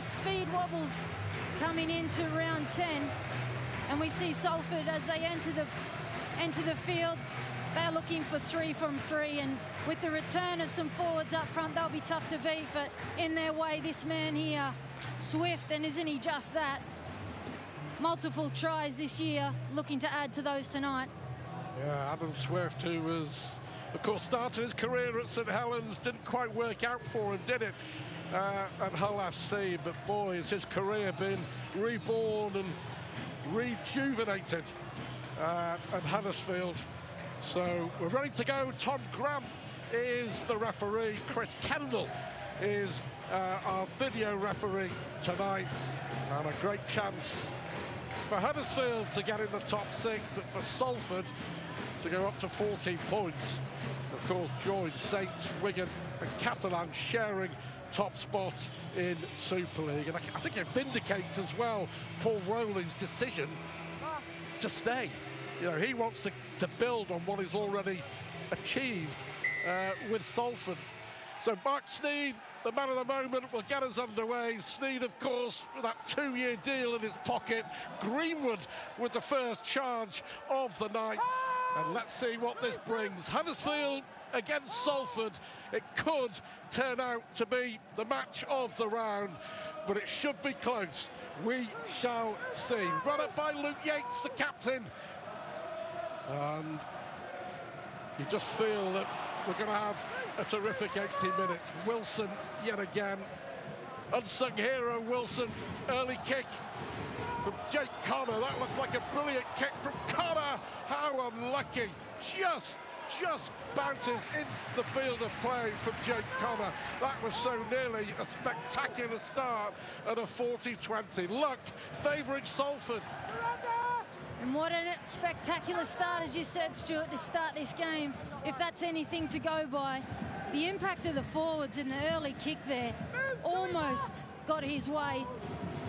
the speed wobbles coming into round 10. And we see Salford as they enter the field. They're looking for 3 from 3, and with the return of some forwards up front, they'll be tough to beat. But in their way, this man here, Swift, and isn't he just that? Multiple tries this year, looking to add to those tonight. Yeah, Adam Swift, who was, of course, started his career at St Helens, didn't quite work out for him, did it, at Hull FC? But boy, has his career been reborn and rejuvenated at Huddersfield. So we're ready to go. Tom Grant is the referee. Chris Kendall is our video referee tonight. And a great chance for Huddersfield to get in the top 6, but for Salford to go up to 14 points. Of course, join Saints, Wigan and Catalan sharing top spot in Super League. And I think it vindicates as well Paul Rowley's decision to stay. You know, he wants to build on what he's already achieved with Salford. So Mark Sneyd, the man of the moment, will get us underway. Sneyd, of course, with that 2-year deal in his pocket. Greenwood with the first charge of the night. And let's see what this brings. Huddersfield against Salford. It could turn out to be the match of the round, but it should be close. We shall see. Run up by Luke Yates, the captain. And you just feel that we're going to have a terrific 80 minutes. Wilson, yet again. Unsung hero, Wilson. Early kick from Jake Connor. That looked like a brilliant kick from Connor. How unlucky. Just bounces into the field of play from Jake Connor. That was so nearly a spectacular start at a 40-20. Luck favouring Salford. And what a spectacular start, as you said, Stuart, to start this game. If that's anything to go by, the impact of the forwards in the early kick there almost got his way.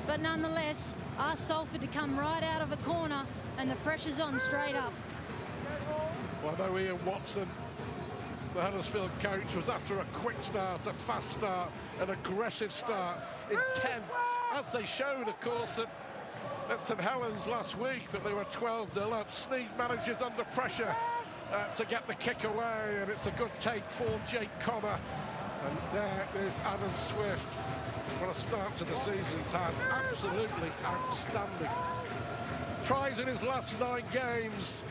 But nonetheless, asked Salford to come right out of a corner, and the pressure's on straight up. Well, though Ian Watson, the Huddersfield coach, was after a quick start, a fast start, an aggressive start, intent, as they showed, of course, at St Helens last week, but they were 12-0 up. Sneyd manages under pressure to get the kick away, and it's a good take for Jake Connor. And there is Adam Swift. What a start to the season he's had. Absolutely outstanding. Tries in his last 9 games.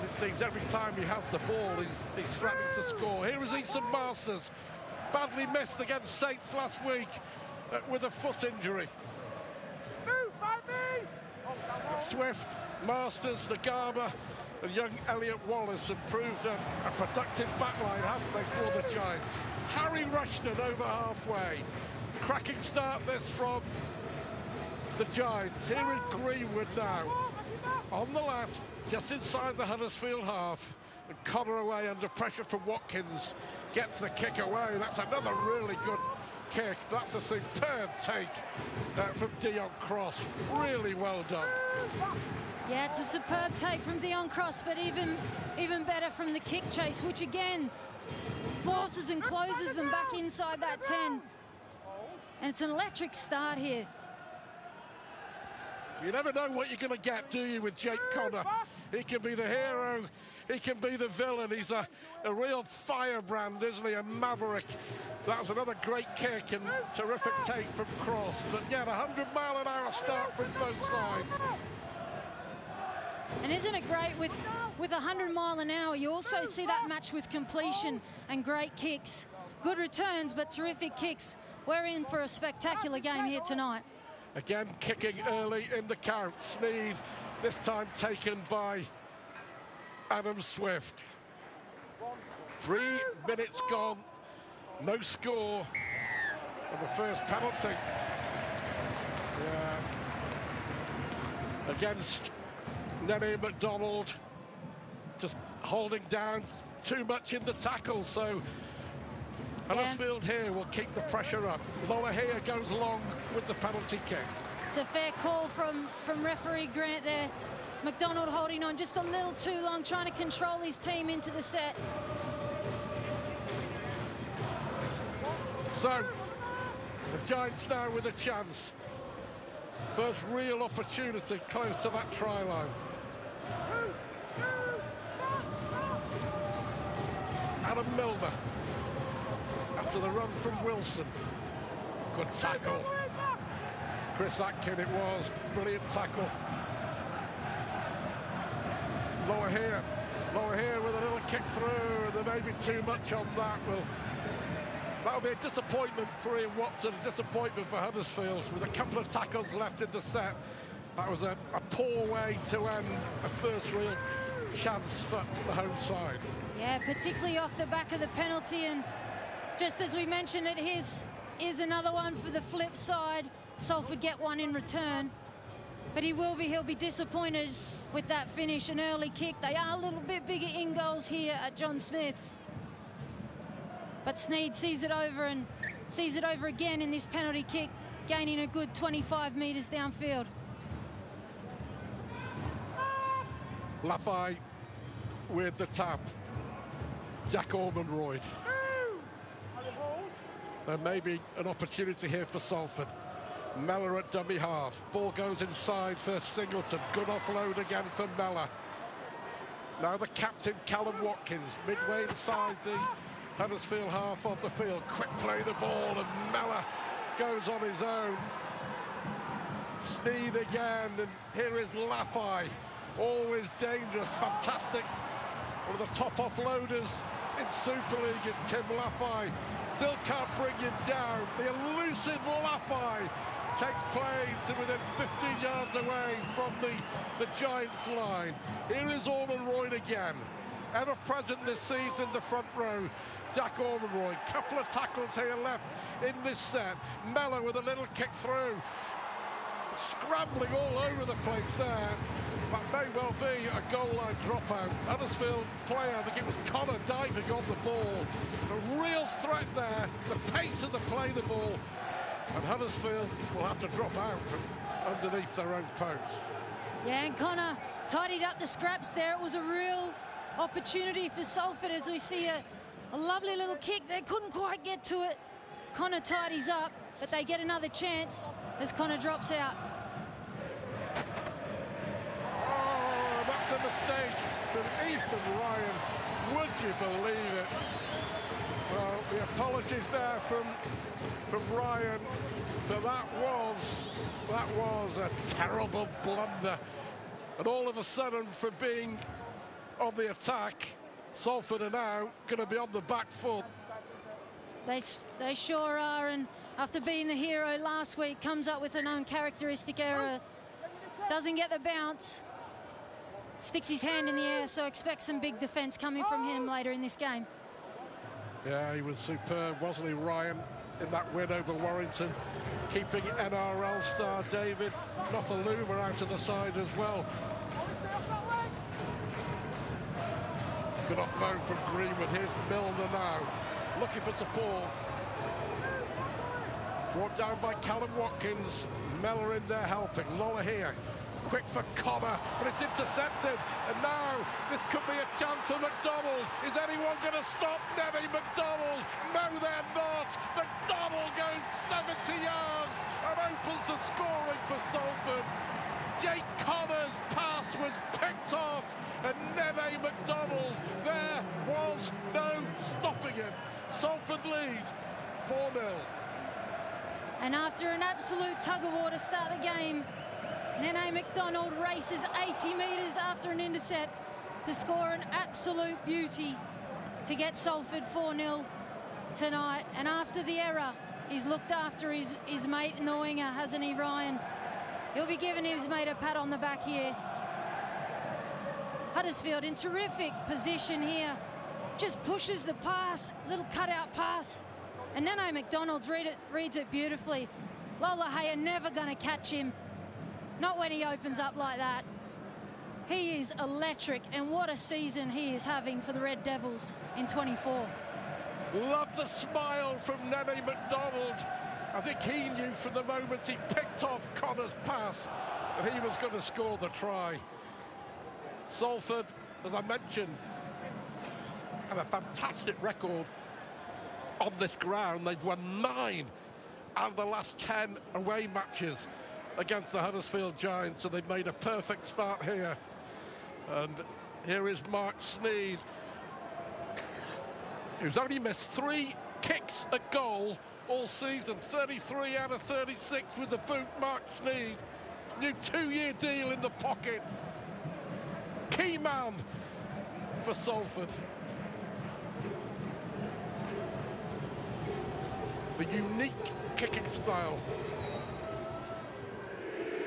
It seems every time he has the ball, he's threatening to score. Here is Ethan Masters. Badly missed against Saints last week with a foot injury. Swift, Masters, Nagama and young Elliot Wallace have proved a productive backline, haven't they, for the Giants. Harry Rushton over halfway. Cracking start this from the Giants. Here is Greenwood now. On the left, just inside the Huddersfield half. And Connor away under pressure from Watkins. Gets the kick away. That's another really good kick. That's a superb take from Dion Cross. Really well done. Yeah, it's a superb take from Dion Cross, but even better from the kick chase, which again forces and closes them back inside that 10. And it's an electric start here. You never know what you're going to get, do you, with Jake Connor? He can be the hero, he can be the villain. He's a real firebrand, isn't he? A maverick. That was another great kick and terrific take from Cross. But yeah, 100-mile-an-hour start from both sides. And isn't it great with 100 mile an hour, you also see that match with completion and great kicks. Good returns, but terrific kicks. We're in for a spectacular game here tonight. Again, kicking early in the count. Sneyd, this time taken by Adam Swift. 3 minutes gone, no score, and the first penalty. Yeah. Against Nenny McDonald, just holding down too much in the tackle, so Huddersfield here will keep the pressure up. Lola here goes long with the penalty kick. It's a fair call from referee Grant there. McDonald holding on just a little too long, trying to control his team into the set. So, The Giants now with a chance. First real opportunity close to that try line. Adam Milner after the run from Wilson. Good tackle. Chris Atkin it was. Brilliant tackle. Lower here with a little kick through. There may be too much on that. That'll be a disappointment for Ian Watson, a disappointment for Huddersfield with a couple of tackles left in the set. That was a poor way to end a first real chance for the home side. Yeah, particularly off the back of the penalty, and just as we mentioned it, here's another one for the flip side. Salford get one in return, but he'll be disappointed with that finish. An early kick. They are a little bit bigger in goals here at John Smith's. But Sneed sees it over again in this penalty kick, gaining a good 25 metres downfield. Laffey with the tap. Jack Ormonroyd. There may be an opportunity here for Salford. Mellor at dummy half. Ball goes inside for Singleton. Good offload again for Mellor. Now the captain, Callum Watkins, midway inside the Huddersfield half of the field. Quick play the ball, and Mellor goes on his own. Sneed again, and here is Laffey. Always dangerous, fantastic. One of the top offloaders in Super League is Tim Laffey. Still can't bring him down. The elusive Laffey takes play to within 15 yards away from the Giants line. Here is Ormonroyd again. Ever present this season in the front row. Jack Ormonroyd, couple of tackles here left in this set. Mellor with a little kick through. Scrambling all over the place there. That may well be a goal line dropout. Huddersfield player, I think it was Connor diving on the ball. A real threat there. The pace of the play the ball. And Huddersfield will have to drop out from underneath their own post. Yeah, and Connor tidied up the scraps there. It was a real opportunity for Salford as we see a lovely little kick. They couldn't quite get to it. Connor tidies up, but they get another chance as Connor drops out. Oh, that's a mistake from Ethan Ryan. Would you believe it? Well, the apologies there from Ryan, but that was a terrible blunder. And all of a sudden, for being on the attack, Salford are now going to be on the back foot. They sure are, and after being the hero last week, comes up with an uncharacteristic error. Doesn't get the bounce. Sticks his hand in the air, so expect some big defence coming from him later in this game. Yeah, he was superb, wasn't he, Ryan, in that win over Warrington, keeping NRL star David Nofaluma out to the side as well. Good offload from Greenwood. Here's Milner now, looking for support. Brought down by Callum Watkins. Mellor in there helping. Lola here. Quick for Connor, but it's intercepted. And now this could be a chance for McDonald. Is anyone going to stop Neville McDonald? No, they're not. McDonald goes 70 yards and opens the scoring for Salford. Jake Connor's pass was picked off, and Neville McDonald, there was no stopping him. Salford lead 4-0. And after an absolute tug-of-war to start the game, Nene McDonald races 80 metres after an intercept to score an absolute beauty to get Salford 4-0 tonight. And after the error, he's looked after his mate in the winger, hasn't he, Ryan? He'll be giving his mate a pat on the back here. Huddersfield in terrific position here. Just pushes the pass, little cutout pass. And Nene McDonald reads it beautifully. Lola Hay are never going to catch him. Not when he opens up like that. He is electric, and what a season he is having for the Red Devils in 24. Love the smile from Nene McDonald. I think he knew from the moment he picked off Connor's pass that he was going to score the try. Salford, as I mentioned, have a fantastic record on this ground. They've won 9 and the last 10 away matches against the Huddersfield Giants, so they've made a perfect start here. And here is Mark Sneyd, who's only missed 3 kicks at goal all season. 33 out of 36 with the boot. Mark Sneyd, new 2-year deal in the pocket. Key man for Salford. The unique kicking style.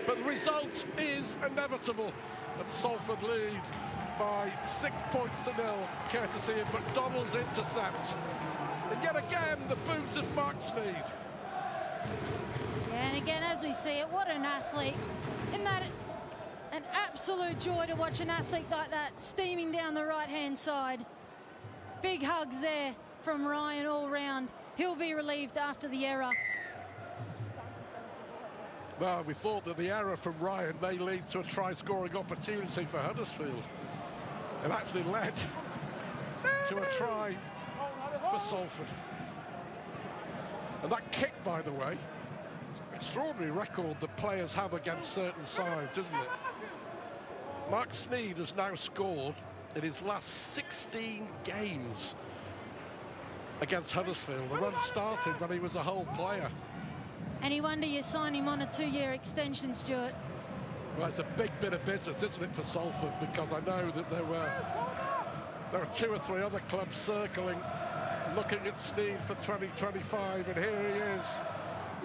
But the result is inevitable, and Salford lead by 6 points to 0, courtesy of McDonald's intercept. And yet again, the boot of Mark Sneyd. Yeah, and again, as we see it, what an athlete. Isn't that an absolute joy to watch an athlete like that steaming down the right-hand side? Big hugs there from Ryan all round. He'll be relieved after the error. Well, we thought that the error from Ryan may lead to a try-scoring opportunity for Huddersfield. It actually led to a try for Salford. And that kick, by the way, extraordinary record that players have against certain sides, isn't it? Mark Sneyd has now scored in his last 16 games against Huddersfield. The run started when he was a whole player. Any wonder you sign him on a 2-year extension, Stuart? Well, it's a big bit of business, isn't it, for Salford? Because I know that there are 2 or 3 other clubs circling, looking at Sneyd for 2025, and here he is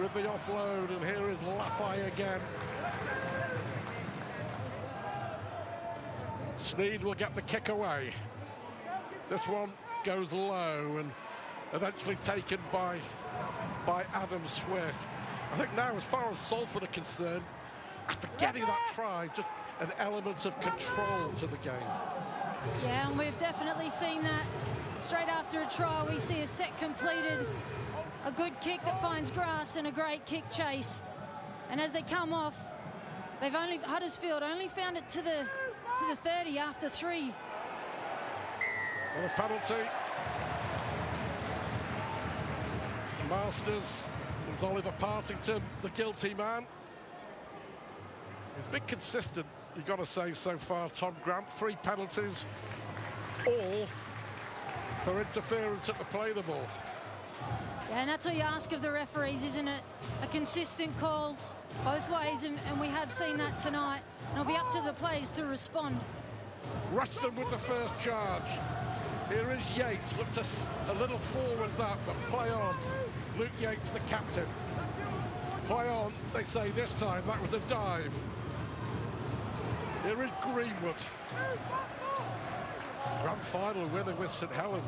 with the offload, and here is Lafay again. Sneyd will get the kick away. This one goes low and eventually taken by Adam Swift. I think now, as far as Salford are concerned, after getting that try, just an element of control to the game. Yeah, and we've definitely seen that. Straight after a try, we see a set completed, a good kick that finds grass, and a great kick chase. And as they come off, Huddersfield only found it to the 30 after 3. And a penalty. Masters and Oliver Partington, the guilty man. He's been consistent, you've got to say, so far, Tom Grant. 3 penalties, all for interference at the play of the ball. Yeah, and that's all you ask of the referees, isn't it? A consistent calls both ways, and we have seen that tonight. And it'll be up to the players to respond. Rushton with the first charge. Here is Yates, looked a little forward that, but play on. Luke Yates, the captain. Play on, they say this time, that was a dive. Here is Greenwood. Grand final winner with St Helens.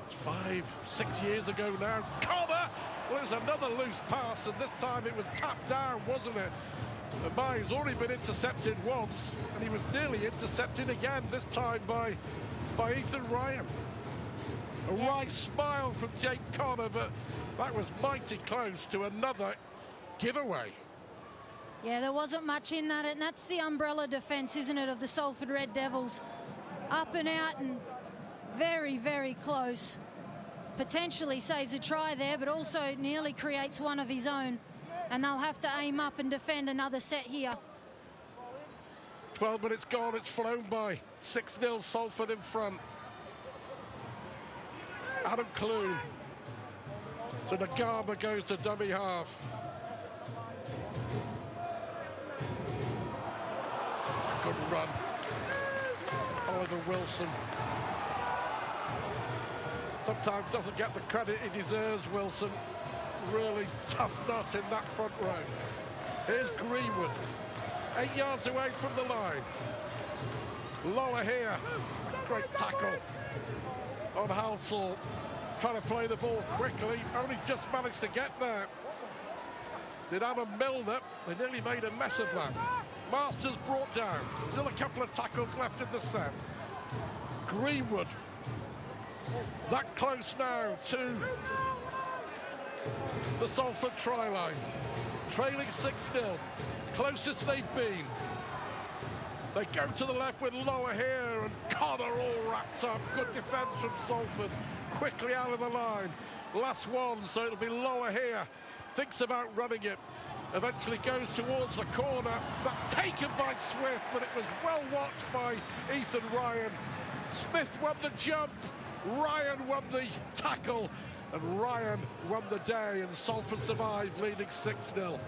It's 5, 6 years ago now. Connor! Well, it was another loose pass, and this time it was tapped down, wasn't it? And he's already been intercepted once, and he was nearly intercepted again, this time by Ethan Ryan. A wry smile from Jake Connor, but that was mighty close to another giveaway. Yeah, there wasn't much in that, and that's the umbrella defence, isn't it, of the Salford Red Devils. Up and out and very, very close. Potentially saves a try there, but also nearly creates one of his own. And they'll have to aim up and defend another set here. 12 minutes gone, it's flown by. 6-0 Salford in front. Adam Clune. So Nagama goes to dummy half. Good run. Oliver Wilson. Sometimes doesn't get the credit he deserves, Wilson. Really tough nut in that front row. Here's Greenwood. 8 yards away from the line. Lower here. Great tackle on Halsall. Trying to play the ball quickly. Only just managed to get there. Did Adam Milner. They nearly made a mess of that. Masters brought down. Still a couple of tackles left in the set. Greenwood. That close now to the Salford try line. Trailing 6-0. Closest they've been. They go to the left with Lower here, and Connor all wrapped up. Good defence from Salford. Quickly out of the line. Last one, so it'll be Lower here. Thinks about running it. Eventually goes towards the corner. That's taken by Swift, but it was well watched by Ethan Ryan. Smith won the jump. Ryan won the tackle. And Ryan won the day, and Salford survived, leading 6-0.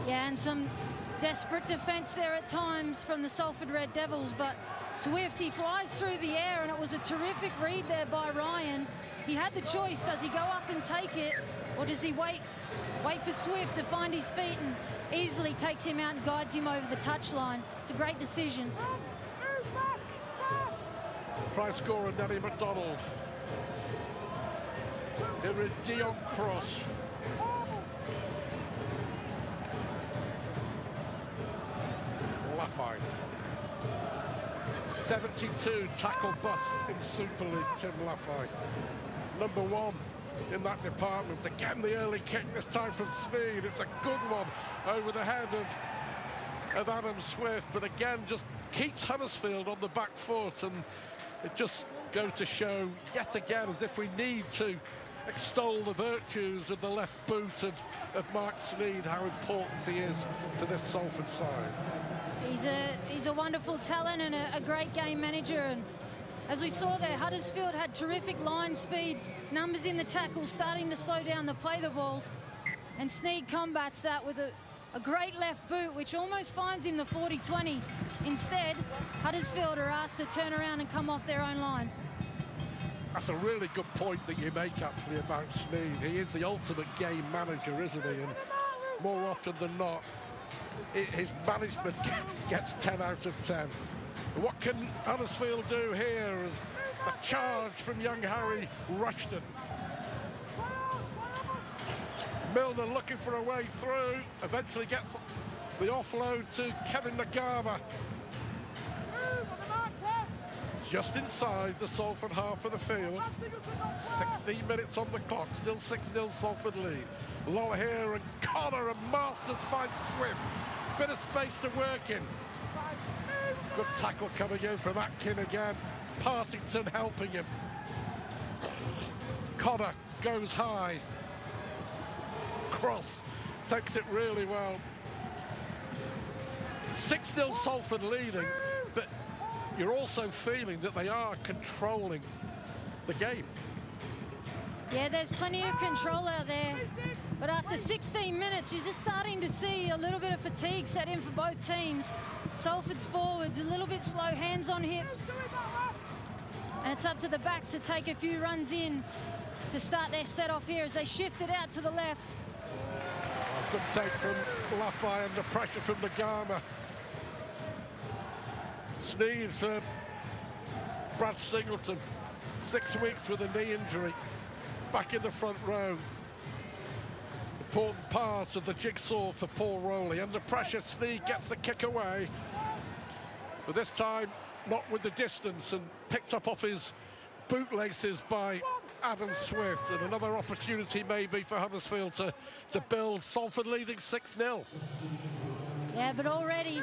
Yeah, and some desperate defence there at times from the Salford Red Devils, but Swift, he flies through the air, and it was a terrific read there by Ryan. He had the choice. Does he go up and take it, or does he wait for Swift to find his feet, and easily takes him out and guides him over the touchline? It's a great decision. Try scorer Nelly MacDonald. Here is Dion Cross. Laffey. 72 tackle bust in Super League, Tim Laffey. Number one in that department. Again, the early kick, this time from Sneed. It's a good one over the head of Adam Swift, but again, just keeps Huddersfield on the back foot, and it just goes to show, yet again, as if we need to extol the virtues of the left boot of Mark Sneed, how important he is to this Salford side. He's a wonderful talent and a great game manager, and as we saw there, Huddersfield had terrific line speed, numbers in the tackle, starting to slow down the play the balls, and Sneed combats that with a great left boot, which almost finds him the 40-20. Instead, Huddersfield are asked to turn around and come off their own line. That's a really good point that you make, actually, about Sneed. He is the ultimate game manager, isn't he? And more often than not, his management gets 10 out of 10. What can Huddersfield do here? As a charge from young Harry Rushton. Milner looking for a way through, eventually gets the offload to Kevin Nagama. Just inside the Salford half of the field. 16 minutes on the clock, still 6-0 Salford lead. Lower here, and Connor and Masters find Swift. Bit of space to work in. Good tackle coming in from Atkin again. Partington helping him. Connor goes high. Cross takes it really well. 6-0 Salford leading, but you're also feeling that they are controlling the game. Yeah, there's plenty of control out there, but after 16 minutes, you're just starting to see a little bit of fatigue set in for both teams. Salford's forwards a little bit slow, hands on hips, and it's up to the backs to take a few runs in to start their set off here as they shift it out to the left. Good take from Laffey under pressure from Nagama. Sneed for Brad Singleton, 6 weeks with a knee injury, back in the front row. Important pass of the jigsaw for Paul Rowley. Under pressure, Sneed gets the kick away, but this time not with the distance, and picked up off his bootlaces by Adam Swift, and another opportunity maybe for Huddersfield to build. Salford leading 6-0. Yeah, but already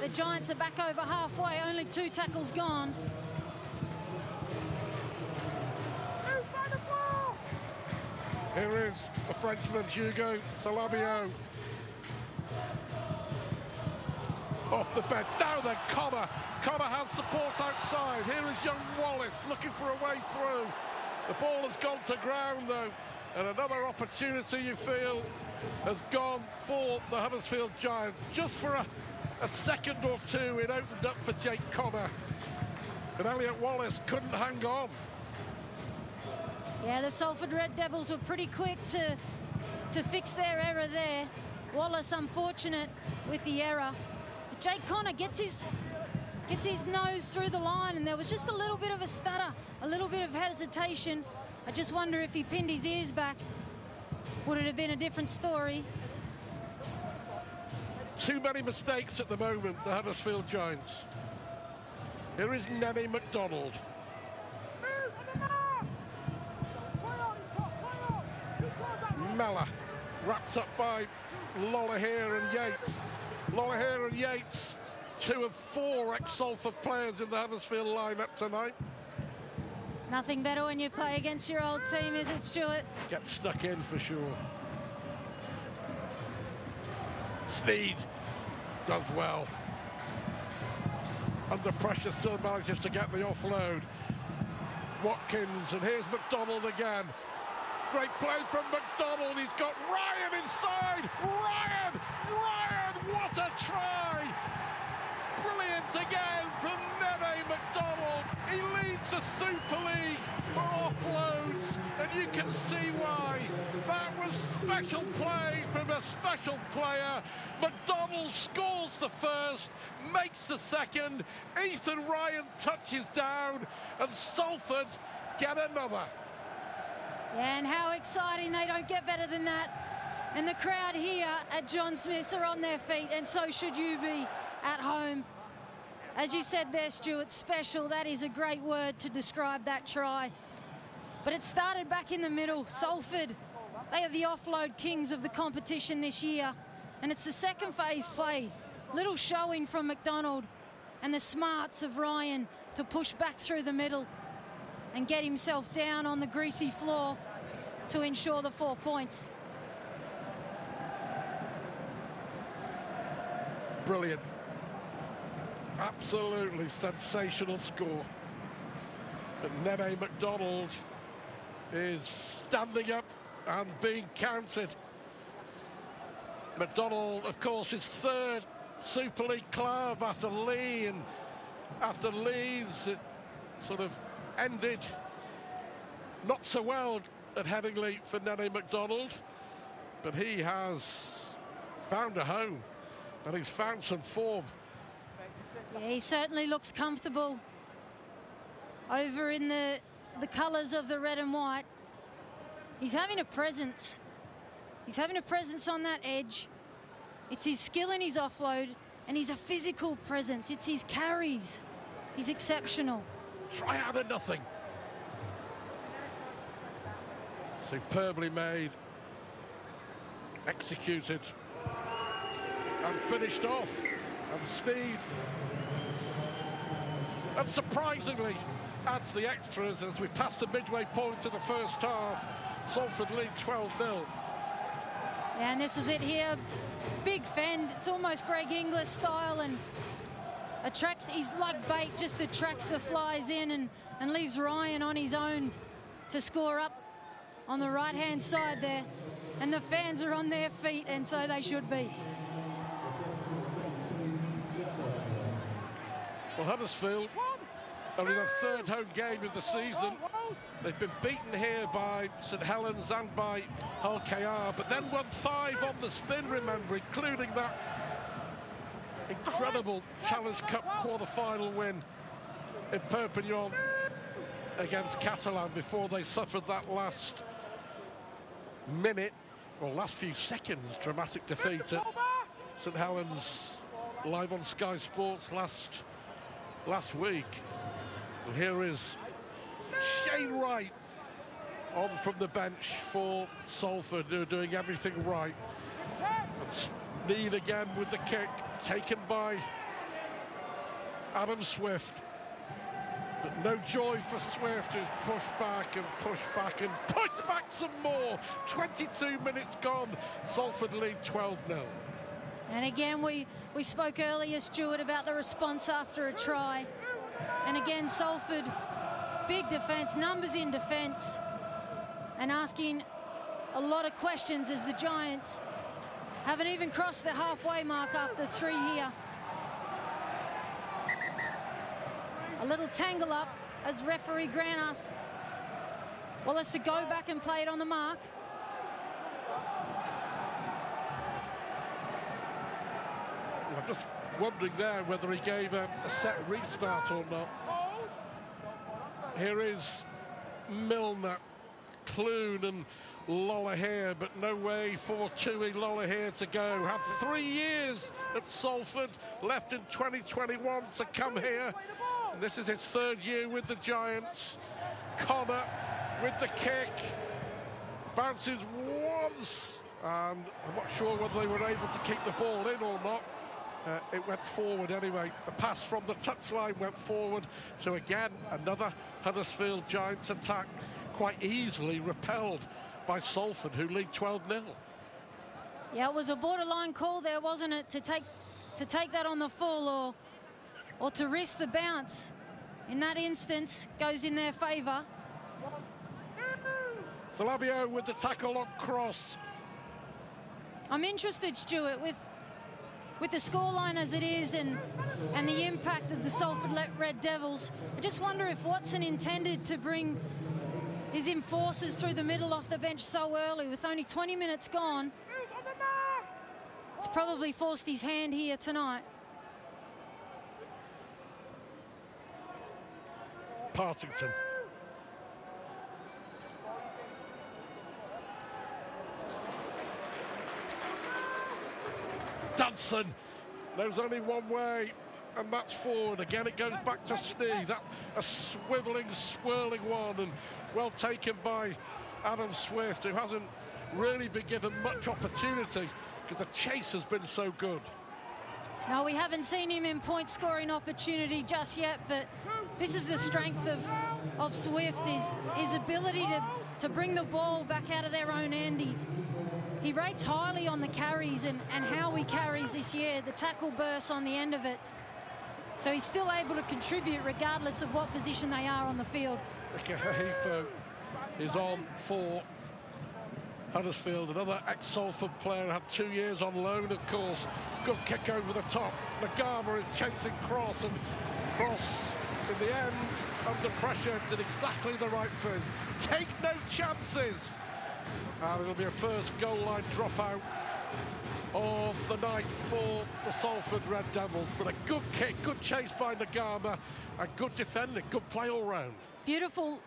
the Giants are back over halfway, only 2 tackles gone. Here is the Frenchman Hugo Salabio. Off the bed. Now then, Connor. Connor has support outside. Here is young Wallace looking for a way through. The ball has gone to ground, though, and another opportunity, you feel, has gone for the Huddersfield Giants. Just for a second or two, it opened up for Jake Connor, and Elliot Wallace couldn't hang on. Yeah, the Salford Red Devils were pretty quick to fix their error there. Wallace unfortunate with the error. But Jake Connor gets his nose through the line, and there was just a little bit of a stutter, a little bit of hesitation. I just wonder if he pinned his ears back, would it have been a different story? Too many mistakes at the moment, the Huddersfield Giants. Here is Nelly MacDonald. Mella, wrapped up by Lollahere and Yates. Lollahere and Yates 2 of 4 ex-Salford players in the Huddersfield lineup tonight. Nothing better when you play against your old team, is it, Stuart? Get stuck in for sure. Sneed does well. Under pressure, still manages to get the offload. Watkins, and here's McDonald again. Great play from McDonald. He's got Ryan inside. Ryan, what a try! Brilliant again from Nene McDonald. He leads the Super League for offloads, and you can see why. That was special play from a special player. McDonald scores the first, makes the second. Ethan Ryan touches down, and Salford get another. Yeah, and how exciting, they don't get better than that. And the crowd here at John Smith's are on their feet, and so should you be at home. As you said there, Stuart, special, that is a great word to describe that try. But it started back in the middle. Salford, they are the offload kings of the competition this year. And it's the second phase play. Little showing from McDonald and the smarts of Ryan to push back through the middle and get himself down on the greasy floor to ensure the 4 points. Brilliant. Absolutely sensational score. But Nene McDonald is standing up and being counted. McDonald, of course, his third Super League club after Lee, and after Leeds it sort of ended not so well at Headingley for Nene McDonald, but he has found a home and he's found some form. Yeah, he certainly looks comfortable over in the colours of the red and white. He's having a presence. He's having a presence on that edge. It's his skill in his offload, and he's a physical presence. It's his carries. He's exceptional. Try out of nothing. Superbly made, executed, and finished off. And Sneed, and surprisingly, adds the extras as we pass the midway point of the first half. Salford lead 12-0. Yeah, and this is it here. Big fend. It's almost Greg Inglis style, and attracts, he's like bait, just attracts the flies in and leaves Ryan on his own to score up on the right-hand side there. And the fans are on their feet, and so they should be. Well, Huddersfield are in their third home game of the season. They've been beaten here by St Helens and by Hull KR, but then won 5 on the spin, remember, including that incredible Challenge Cup quarter-final win in Perpignan against Catalan before they suffered that last minute, or last few seconds, dramatic defeat at St Helens live on Sky Sports last week. And here is Shane Wright on from the bench for Salford, who are doing everything right. And Sneed again with the kick, taken by Adam Swift. But no joy for Swift, who's pushed back and pushed back and pushed back some more. 22 minutes gone, Salford lead 12-0. And again, we spoke earlier, Stuart, about the response after a try. And again, Salford, big defence, numbers in defence, and asking a lot of questions as the Giants haven't even crossed the halfway mark after 3 here. A little tangle up as referee Grant asks Wallace to go back and play it on the mark. I'm just wondering there whether he gave a set restart or not. Here is Milner, Clune and Lollahere, but no way for Tui Lollahere to go. Had 3 years at Salford, left in 2021 to come here. And this is his 3rd year with the Giants. Connor with the kick. Bounces once, and I'm not sure whether they were able to keep the ball in or not. it went forward anyway. The pass from the touchline went forward. So again, another Huddersfield Giants attack, quite easily repelled by Salford, who lead 12-0. Yeah, it was a borderline call there, wasn't it, to take that on the full or to risk the bounce. In that instance, goes in their favour. Salabio with the tackle on cross. I'm interested, Stuart, with the scoreline as it is and the impact of the Salford Red Devils. I just wonder if Watson intended to bring his enforcers through the middle off the bench so early with only 20 minutes gone. It's probably forced his hand here tonight. Partington. Dudson knows only one way, and that's forward. Again, it goes back to Snee. That a swivelling, swirling one, and well taken by Adam Swift, who hasn't really been given much opportunity because the chase has been so good. No, we haven't seen him in point-scoring opportunity just yet, but this is the strength of Swift, his ability to bring the ball back out of their own end. He rates highly on the carries and how he carries this year, the tackle burst on the end of it. So he's still able to contribute regardless of what position they are on the field. Ikaheifo is on for Huddersfield, another ex-Salford player, had 2 years on loan, of course. Good kick over the top. Nagama is chasing Cross, and Cross, in the end, under pressure, did exactly the right thing. Take no chances. And it'll be a first goal line dropout of the night for the Salford Red Devils. But a good kick, good chase by Nagama, and good defending, good play all round. Beautiful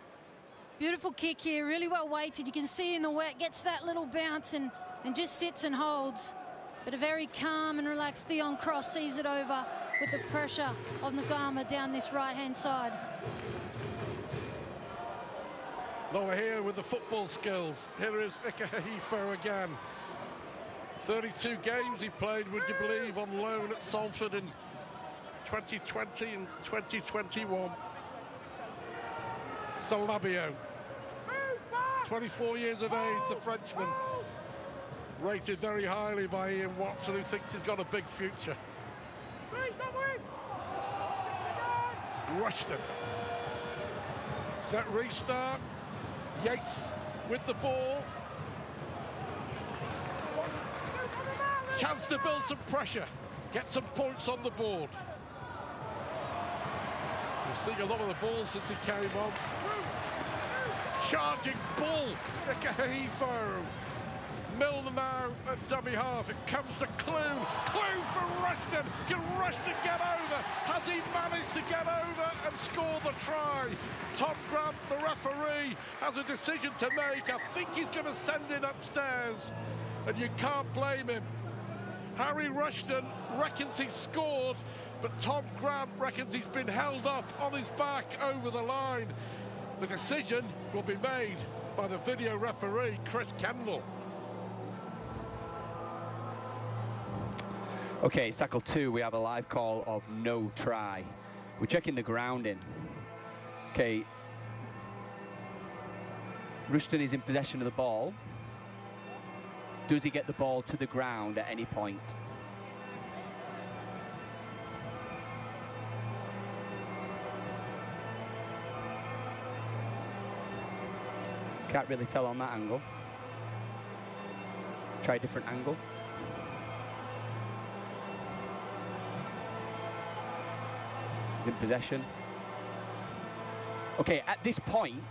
kick here, really well weighted. You can see in the wet, gets that little bounce and just sits and holds. But a very calm and relaxed Theon Cross sees it over with the pressure of Nagama down this right-hand side. Lower here with the football skills. Here is Ikaheifo again. 32 games he played, would you believe, on loan at Salford in 2020 and 2021. Salabio, 24 years of age, the Frenchman, rated very highly by Ian Watson, who thinks he's got a big future. Rushton. Set restart. Yates with the ball. Chance to build some pressure, get some points on the board. We've seen a lot of the balls since he came on. Charging bull, Ikaheifo. Milner now at dummy half. It comes to Clune. Clune for Rushton. Can Rushton get over? Has he managed to get over and score the try? Tom Grant, the referee, has a decision to make. I think he's going to send it upstairs, and you can't blame him. Harry Rushton reckons he's scored, but Tom Grant reckons he's been held up on his back over the line. The decision will be made by the video referee, Chris Kendall. Okay, it's tackle 2. We have a live call of no try. We're checking the grounding. Okay. Rushton is in possession of the ball. Does he get the ball to the ground at any point? Can't really tell on that angle. Try a different angle. He's in possession. Okay, at this point,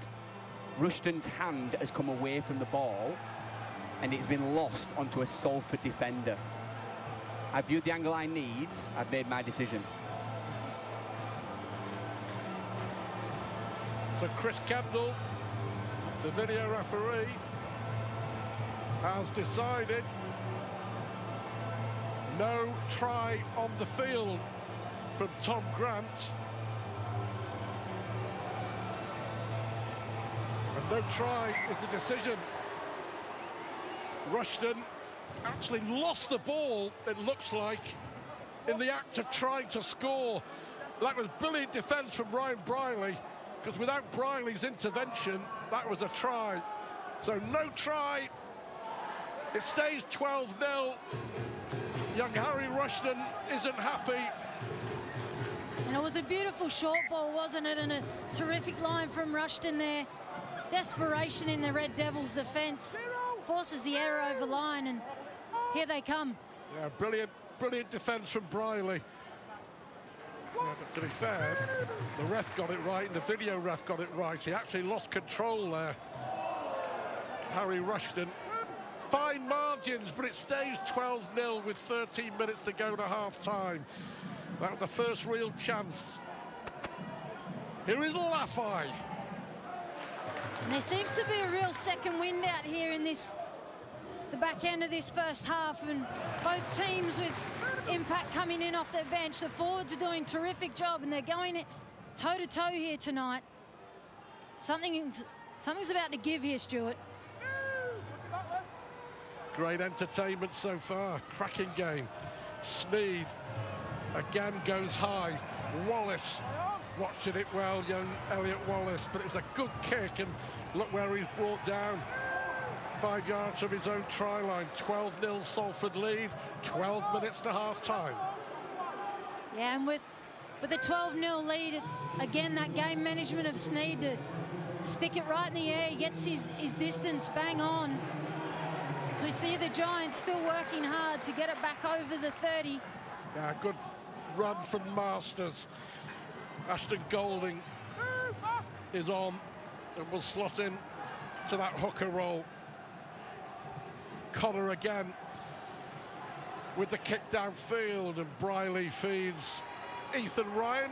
Rushton's hand has come away from the ball and it's been lost onto a Salford defender. I've viewed the angle I need. I've made my decision. So Chris Kendall, the video referee, has decided no try on the field from Tom Grant. And no try is the decision. Rushton actually lost the ball, it looks like, in the act of trying to score. That was brilliant defence from Ryan Briley, because without Briley's intervention, that was a try. So no try. It stays 12-0. Young Harry Rushton isn't happy. And it was a beautiful short ball, wasn't it? And a terrific line from Rushton there. Desperation in the Red Devils' defence. Forces the error over line, and here they come. Yeah, brilliant defence from Briley. Yeah, but to be fair, the ref got it right, and the video ref got it right. He actually lost control there. Harry Rushton. Fine margins, but it stays 12-0 with 13 minutes to go to half-time. That was the first real chance. Here is Laffey. And there seems to be a real second wind out here in the back end of this first half, and both teams with impact coming in off their bench. The forwards are doing a terrific job, and they're going toe-to-toe here tonight. Something's about to give here, Stuart. Great entertainment so far. Cracking game. Sneed again goes high. Wallace watching it well, young Elliot Wallace, but it was a good kick, and look where he's brought down. 5 yards from his own try line. 12-0 Salford lead. 12 minutes to half-time. Yeah, and with the 12-0 lead, it's again that game management of Sneed to stick it right in the air. He gets his distance bang on. So we see the Giants still working hard to get it back over the 30. Yeah, good run from Masters. Ashton Golding is on and will slot in to that hooker role. Connor again with the kick downfield, and Briley feeds Ethan Ryan.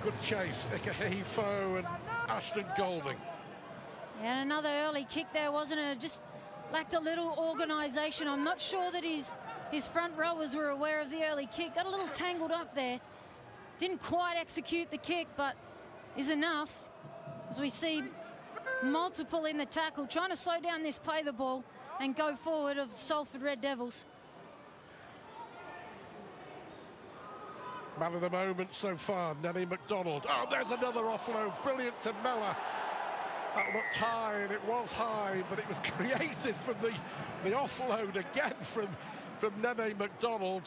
Good chase, Ikehefo and Ashton Golding. Yeah, and another early kick there, wasn't it? Just lacked a little organisation. I'm not sure that his front rowers were aware of the early kick. Got a little tangled up there. Didn't quite execute the kick, but is enough, as we see multiple in the tackle, trying to slow down this play the ball and go forward of the Salford Red Devils. Man of the moment so far, Nenny McDonald. Oh, there's another offload. Brilliant to Mellor. That looked high, and it was high, but it was created from the offload again from Nenny McDonald.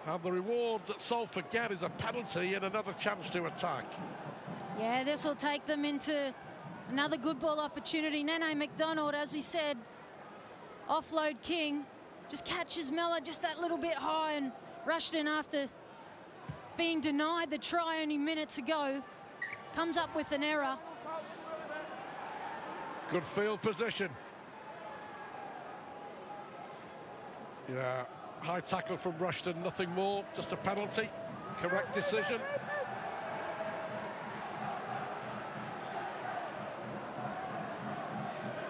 And the reward that Salford get is a penalty and another chance to attack. Yeah, this will take them into another good ball opportunity. Nene McDonald, as we said, offload king, just catches Mellor just that little bit high, and Rushton, after being denied the try only minutes ago, comes up with an error. Good field position. Yeah, high tackle from Rushton, nothing more, just a penalty. Correct decision.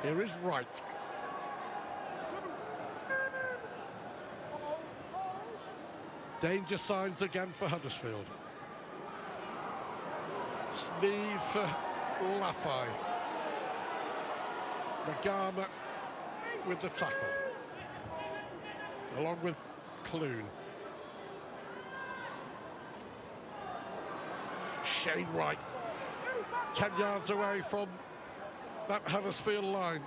Here is Wright. Danger signs again for Huddersfield. Sneed for Laffey. Nagama with the tackle, along with Clune. Shane Wright, 10 yards away from that Huddersfield line.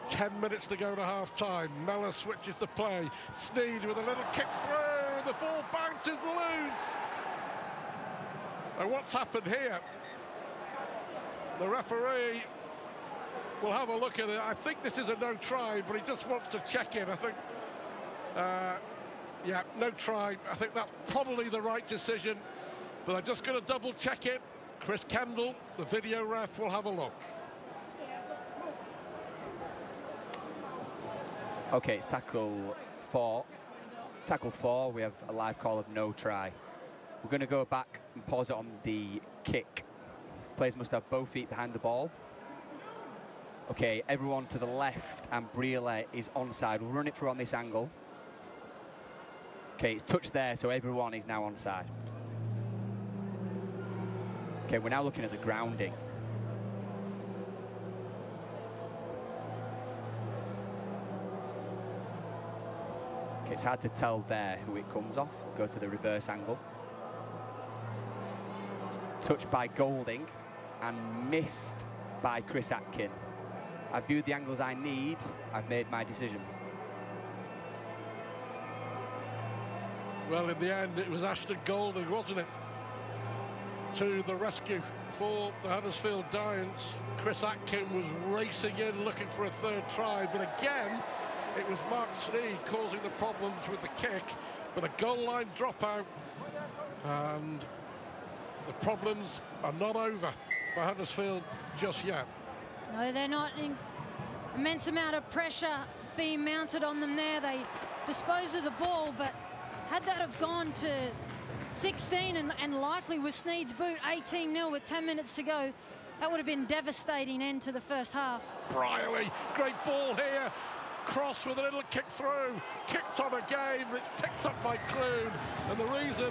10 minutes to go to half-time. Mellor switches the play. Sneed with a little kick through. The ball bounces loose. And what's happened here? The referee will have a look at it. I think this is a no try, but he just wants to check it. I think, yeah, no try. I think that's probably the right decision, but I'm just going to double check it. Chris Kendall, the video ref, will have a look. Okay, it's tackle 4. Tackle 4, we have a live call of no try. We're going to go back and pause it on the kick. Players must have both feet behind the ball. Okay, everyone to the left, and Brielle is onside. We'll run it through on this angle. Okay, it's touched there, so everyone is now onside. Okay, we're now looking at the grounding. It's hard to tell there who it comes off. Go to the reverse angle. It's touched by Golding and missed by Chris Atkin. I've viewed the angles I need. I've made my decision. Well, in the end, it was Ashton Golding, wasn't it? To the rescue for the Huddersfield Giants. Chris Atkin was racing in, looking for a third try, but again, it was Mark Sneed causing the problems with the kick, but a goal line dropout, and the problems are not over for Huddersfield just yet. No, they're not. Immense amount of pressure being mounted on them there. They dispose of the ball, but had that have gone to 16 and likely with Sneed's boot 18-0 with 10 minutes to go, that would have been devastating end to the first half. Briley, great ball here. Cross with a little kick through, kicked on again, it's picked up by Clune, and the reason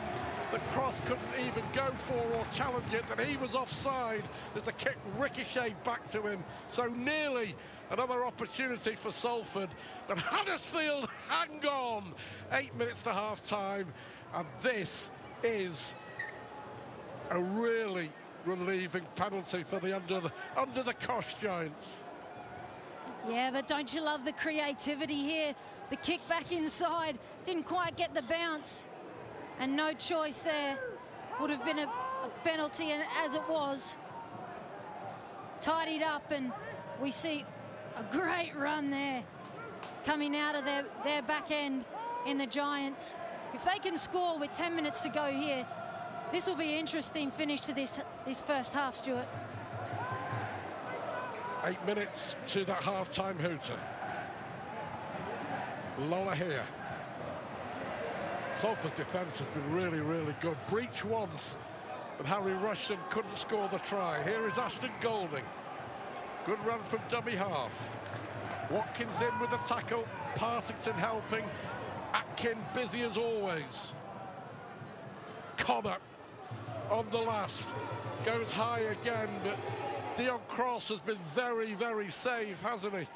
that Cross couldn't even go for or challenge it, that he was offside, as the kick ricocheted back to him. So nearly another opportunity for Salford, but Huddersfield hang on. 8 minutes to half time, and this is a really relieving penalty for the under the Kosh Giants. Yeah, but don't you love the creativity here? The kick back inside, didn't quite get the bounce, and no choice there. Would have been a penalty, and as it was, tidied up, and we see a great run there coming out of their back end in the Giants. If they can score with 10 minutes to go here, this will be an interesting finish to this first half, Stuart. 8 minutes to that half-time hooter. Lola here. Salford's defence has been really, really good. Breach once, but Harry Rushton couldn't score the try. Here is Ashton Golding. Good run from dummy half. Watkins in with the tackle. Partington helping. Atkin busy as always. Connor on the last. Goes high again, but Dion Cross has been very, very safe, hasn't he?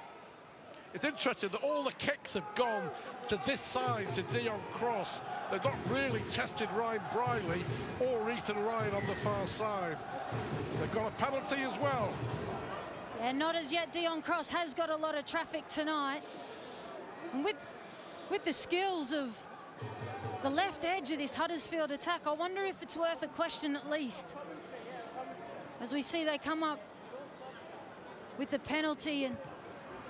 It's interesting that all the kicks have gone to this side, to Dion Cross. They've not really tested Ryan Briley or Ethan Ryan on the far side. They've got a penalty as well. Yeah, not as yet. Dion Cross has got a lot of traffic tonight. And with the skills of the left edge of this Huddersfield attack, I wonder if it's worth a question at least. As we see they come up with the penalty and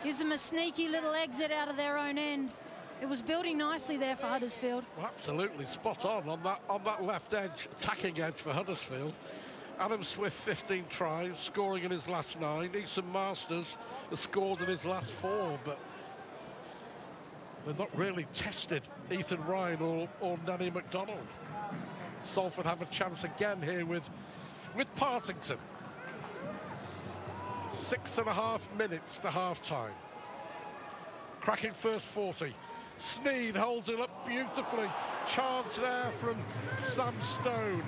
gives them a sneaky little exit out of their own end. It was building nicely there for Huddersfield. Well, absolutely spot on that left edge, attacking edge for Huddersfield. Adam Swift 15 tries, scoring in his last 9. Eason Masters has scored in his last 4, but they've not really tested Ethan Ryan or Danny McDonald. Salford have a chance again here with Partington. 6.5 minutes to half-time. Cracking first 40. Sneed holds it up beautifully. Chance there from Sam Stone.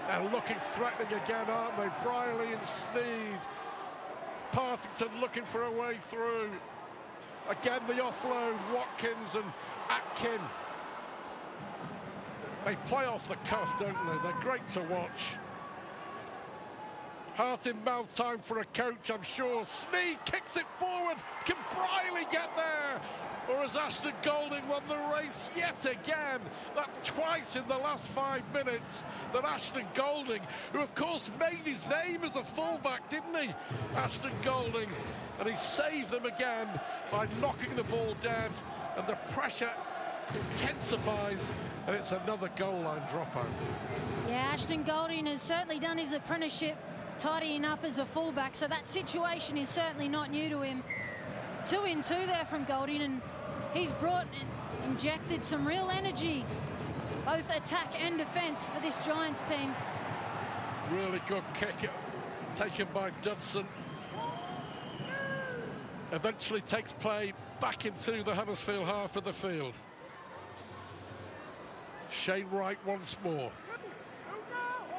And looking threatening again, aren't they? Briley and Sneed. Partington looking for a way through. Again, the offload, Watkins and Atkin. They play off the cuff, don't they? They're great to watch. Heart in mouth time for a coach, I'm sure. Sneed kicks it forward. Can Briley get there? Or has Ashton Golding won the race yet again? That twice in the last 5 minutes that Ashton Golding, who of course made his name as a fullback, didn't he? Ashton Golding, and he saved them again by knocking the ball down, and the pressure intensifies, and it's another goal line dropout. Yeah, Ashton Golding has certainly done his apprenticeship tidying up as a fullback, so that situation is certainly not new to him. 2 in 2 there from Golding, and he's brought and injected some real energy, both attack and defence, for this Giants team. Really good kick taken by Dudson. Eventually takes play back into the Huddersfield half of the field. Shane Wright once more.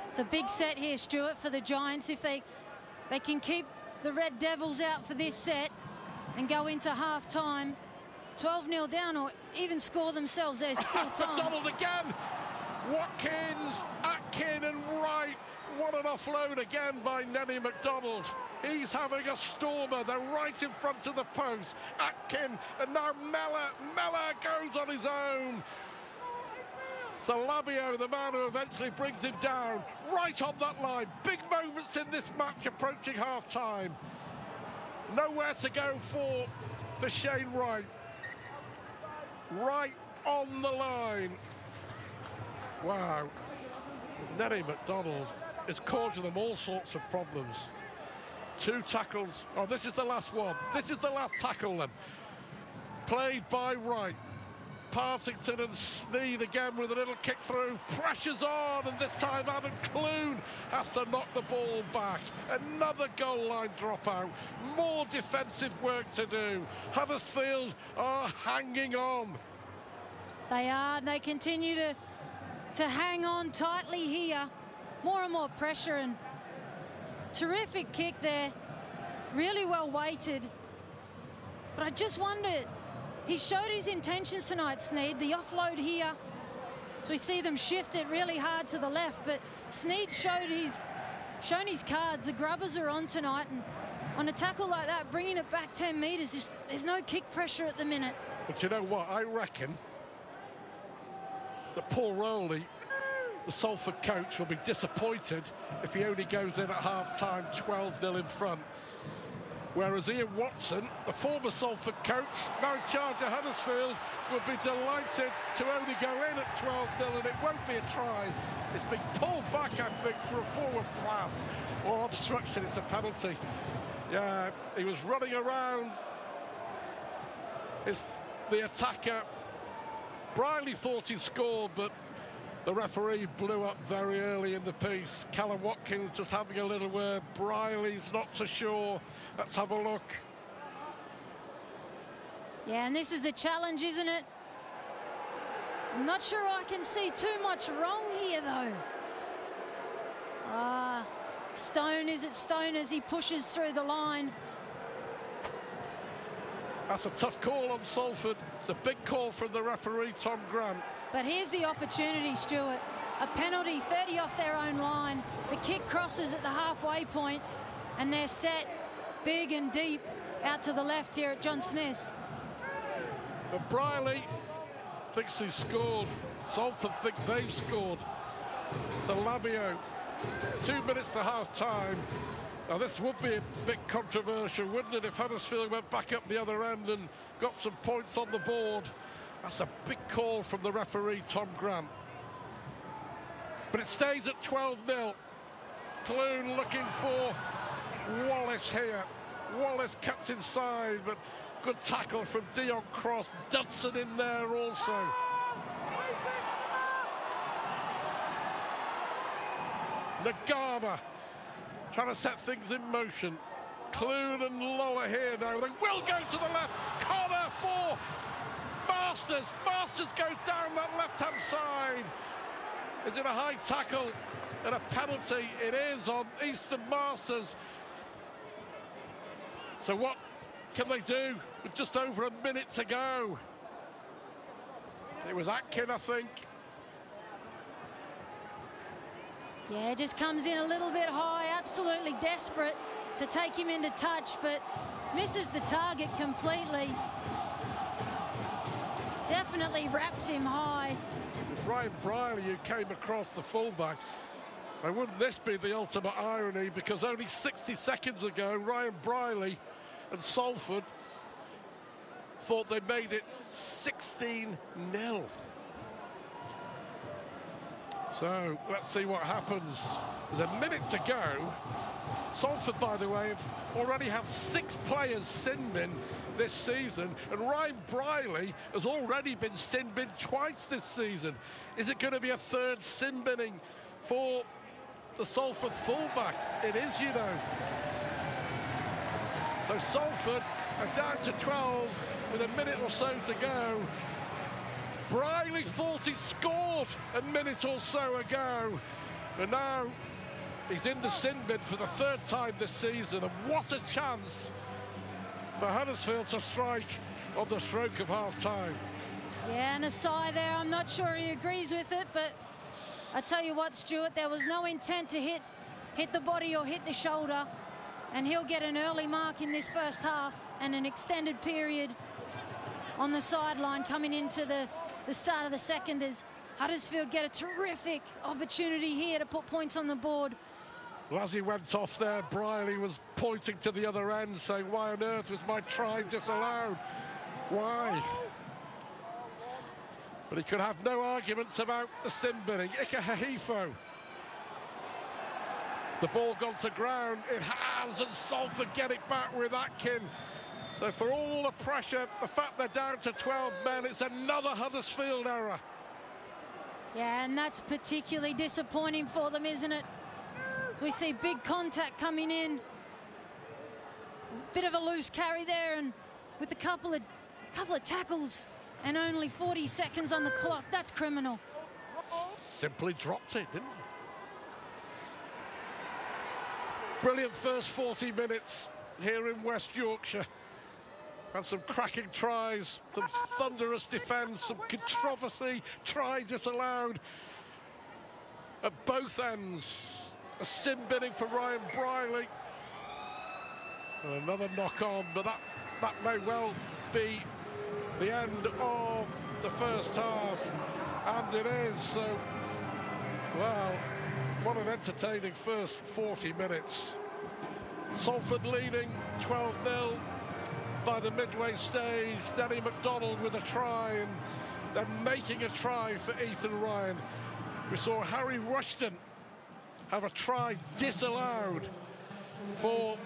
It's a big set here, Stuart, for the Giants. If they can keep the Red Devils out for this set and go into half-time, 12-0 down or even score themselves. There's still time. McDonald again. Watkins, Atkin and Wright. What an offload again by Nenny McDonald. He's having a stormer. They're right in front of the post. Atkin and now Mellor. Mellor goes on his own. Salabio, the man who eventually brings him down, right on that line. Big moments in this match approaching half-time. Nowhere to go for Shane Wright. Right on the line. Wow. Nenny McDonald is causing them all sorts of problems. 2 tackles. Oh, this is the last one. This is the last tackle then. Played by Wright. Partington and Sneed again with a little kick through. Pressure's on, and this time Adam Clune has to knock the ball back. Another goal line dropout. More defensive work to do. Huddersfield are hanging on. They are, and they continue to hang on tightly here. More and more pressure, and terrific kick there. Really well weighted. But I just wonder, he showed his intentions tonight, Sneed. The offload here. So we see them shift it really hard to the left, but Sneed shown his cards. The grubbers are on tonight, and on a tackle like that, bringing it back 10 metres, there's no kick pressure at the minute. But you know what? I reckon that Paul Rowley, the Salford coach, will be disappointed if he only goes in at half-time 12-0 in front. Whereas Ian Watson, the former Salford coach, now in charge of Huddersfield, would be delighted to only go in at 12-0, and it won't be a try. It's been pulled back, I think, for a forward pass or obstruction. It's a penalty. Yeah, he was running around. The attacker. Briley thought he scored, but the referee blew up very early in the piece. Callum Watkins just having a little word. Briley's not so sure. Let's have a look. Yeah, and this is the challenge, isn't it? I'm not sure I can see too much wrong here, though. Stone, is it Stone as he pushes through the line? That's a tough call on Salford. It's a big call from the referee, Tom Grant. But here's the opportunity, Stuart. A penalty, 30 off their own line. The kick crosses at the halfway point, and they're set big and deep out to the left here at John Smith's. But Briley thinks he scored. Salford think they've scored. So Labio, 2 minutes to half-time. Now this would be a bit controversial, wouldn't it, if Huddersfield went back up the other end and got some points on the board. That's a big call from the referee, Tom Grant. But it stays at 12-0. Clune looking for Wallace here. Wallace kept inside, but good tackle from Dion Cross. Dudson in there also. Nagama trying to set things in motion. Clune and Lower here now. They will go to the left. Corner for Masters. Masters goes down that left-hand side. Is it a high tackle and a penalty? It is on Easton Masters. So what can they do with just over a minute to go? It was Atkin, I think. Yeah, it just comes in a little bit high, absolutely desperate to take him into touch, but misses the target completely. Definitely wraps him high. With Ryan Briley, who came across the fullback, and wouldn't this be the ultimate irony, because only 60 seconds ago, Ryan Briley and Salford thought they made it 16-0. So let's see what happens. There's a minute to go. Salford, by the way, already have 6 players sin-bin this season, and Ryan Briley has already been sin-bin twice this season. Is it going to be a third sin-binning for the Salford fullback? It is, you know. So Salford are down to 12 with a minute or so to go. Briley thought he scored a minute or so ago, but now he's in the sin bin for the 3rd time this season, and what a chance for Huddersfield to strike on the stroke of half-time. Yeah, and a sigh there. I'm not sure he agrees with it, but I tell you what, Stuart, there was no intent to hit the body or hit the shoulder, and he'll get an early mark in this first half and an extended period on the sideline coming into the start of the second as Huddersfield get a terrific opportunity here to put points on the board. Well, as he went off there, Briley was pointing to the other end, saying, why on earth was my try disallowed? Why? But he could have no arguments about the sin binning. Ika Hahifo. The ball gone to ground. It has, and Salford get it back with Atkin. So for all the pressure, the fact they're down to 12 men, it's another Huddersfield error. Yeah, and that's particularly disappointing for them, isn't it? We see big contact coming in. Bit of a loose carry there, and with a couple of tackles and only 40 seconds on the clock, that's criminal. Simply dropped it, didn't he? Brilliant first 40 minutes here in West Yorkshire. And some cracking tries, some thunderous defence, some controversy, try disallowed at both ends. A sin binning for Ryan Briley. And another knock on, but that may well be the end of the first half. And it is, so, well, what an entertaining first 40 minutes. Salford leading 12-0 by the midway stage. Danny McDonald with a try, and then making a try for Ethan Ryan. We saw Harry Rushton have a try disallowed for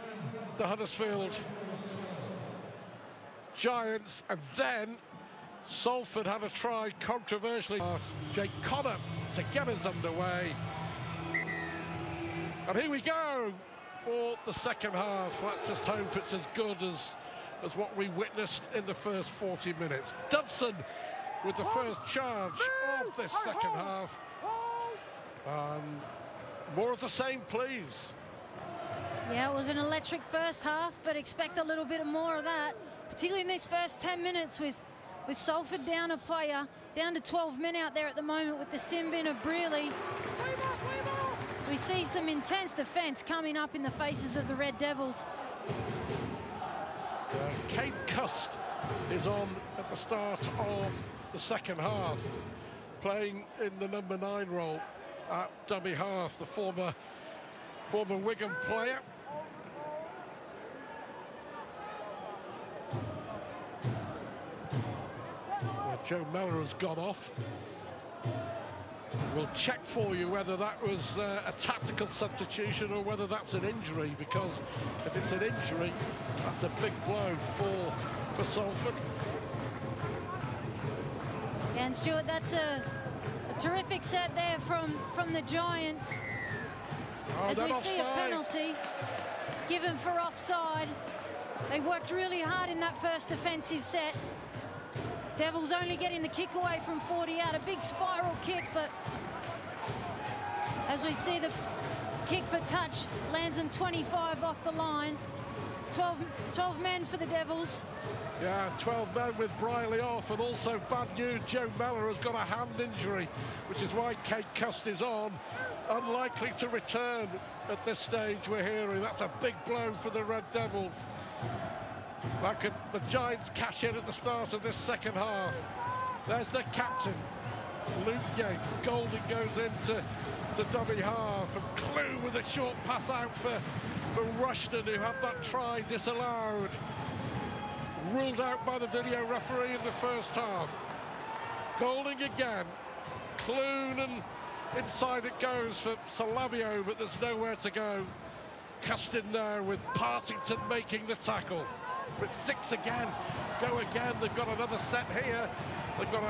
the Huddersfield Giants, and then Salford had a try controversially. Jake Connor to get us underway. And here we go for the second half. Let's just hope it's as good as what we witnessed in the first 40 minutes. Dudson with the first charge of this second half. More of the same, please. Yeah, it was an electric first half, but expect a little bit more of that, particularly in these first 10 minutes with Salford down a player, down to 12 men out there at the moment with the sin bin of Brearley. So we see some intense defence coming up in the faces of the Red Devils. Kate Cust is on at the start of the second half, playing in the number 9 role at dummy half, the former Wigan player. Joe Mellor has gone off. We'll check for you whether that was a tactical substitution or whether that's an injury, because if it's an injury, that's a big blow for Salford. Yeah, and Stuart, that's a terrific set there from the Giants. As we see a penalty given for offside. They worked really hard in that first defensive set. Devils only getting the kick away from 40 out, a big spiral kick, but as we see the kick for touch lands them 25 off the line. 12 men for the Devils. Yeah, 12 men with Briley off, and also bad news, Joe Mellor has got a hand injury, which is why Kate Cust is on. Unlikely to return at this stage, we're hearing. That's a big blow for the Red Devils. Could the Giants cash in at the start of this second half? There's their captain, Luke Yates. Golding goes into dummy half, and Clue with a short pass out for Rushton, who had that try disallowed. Ruled out by the video referee in the first half. Golding again. Clune, and inside it goes for Salabio, but there's nowhere to go. Custin now with Partington making the tackle. But 6 again, go again. They've got another set here. They've got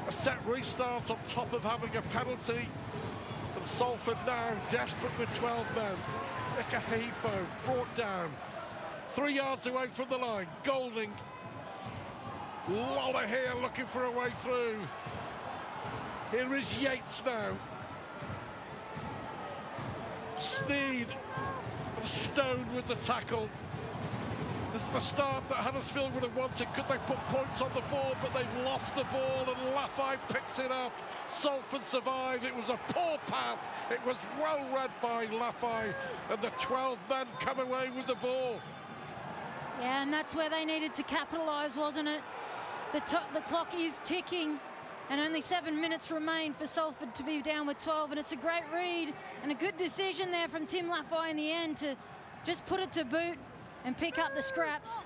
a set restart on top of having a penalty. And Salford now desperate with 12 men. Ikahifo brought down 3 yards away from the line. Golding, Lawler here looking for a way through. Here is Yates now. Sneed and Stone with the tackle. This is the start that Huddersfield would have wanted. Could they put points on the board? But they've lost the ball, and Laffey picks it up. Salford survive. It was a poor pass. It was well read by Laffey, and the 12 men come away with the ball. Yeah, and that's where they needed to capitalise, wasn't it? The clock is ticking, and only 7 minutes remain for Salford to be down with 12, and it's a great read and a good decision there from Tim Laffey in the end to just put it to boot and pick up the scraps.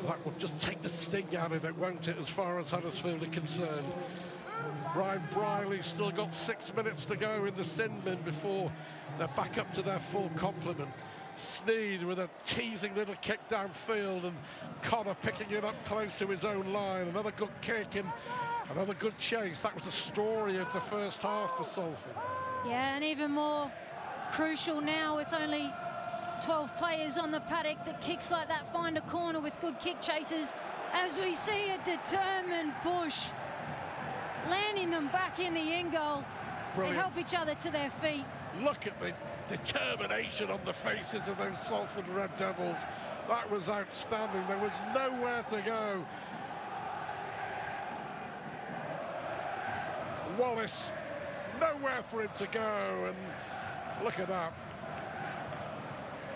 That will just take the sting out of it, won't it, as far as Huddersfield are concerned. Ryan Briley's still got 6 minutes to go in the sin bin before they're back up to their full complement. Sneed with a teasing little kick downfield, and Connor picking it up close to his own line. Another good kick and another good chase. That was the story of the first half for Salford. Yeah, and even more crucial now with only 12 players on the paddock, that kicks like that find a corner with good kick chases, as we see a determined push, landing them back in the end goal. Brilliant. They help each other to their feet. Look at the determination on the faces of those Salford Red Devils. That was outstanding. There was nowhere to go. Wallace, nowhere for him to go, and look at that.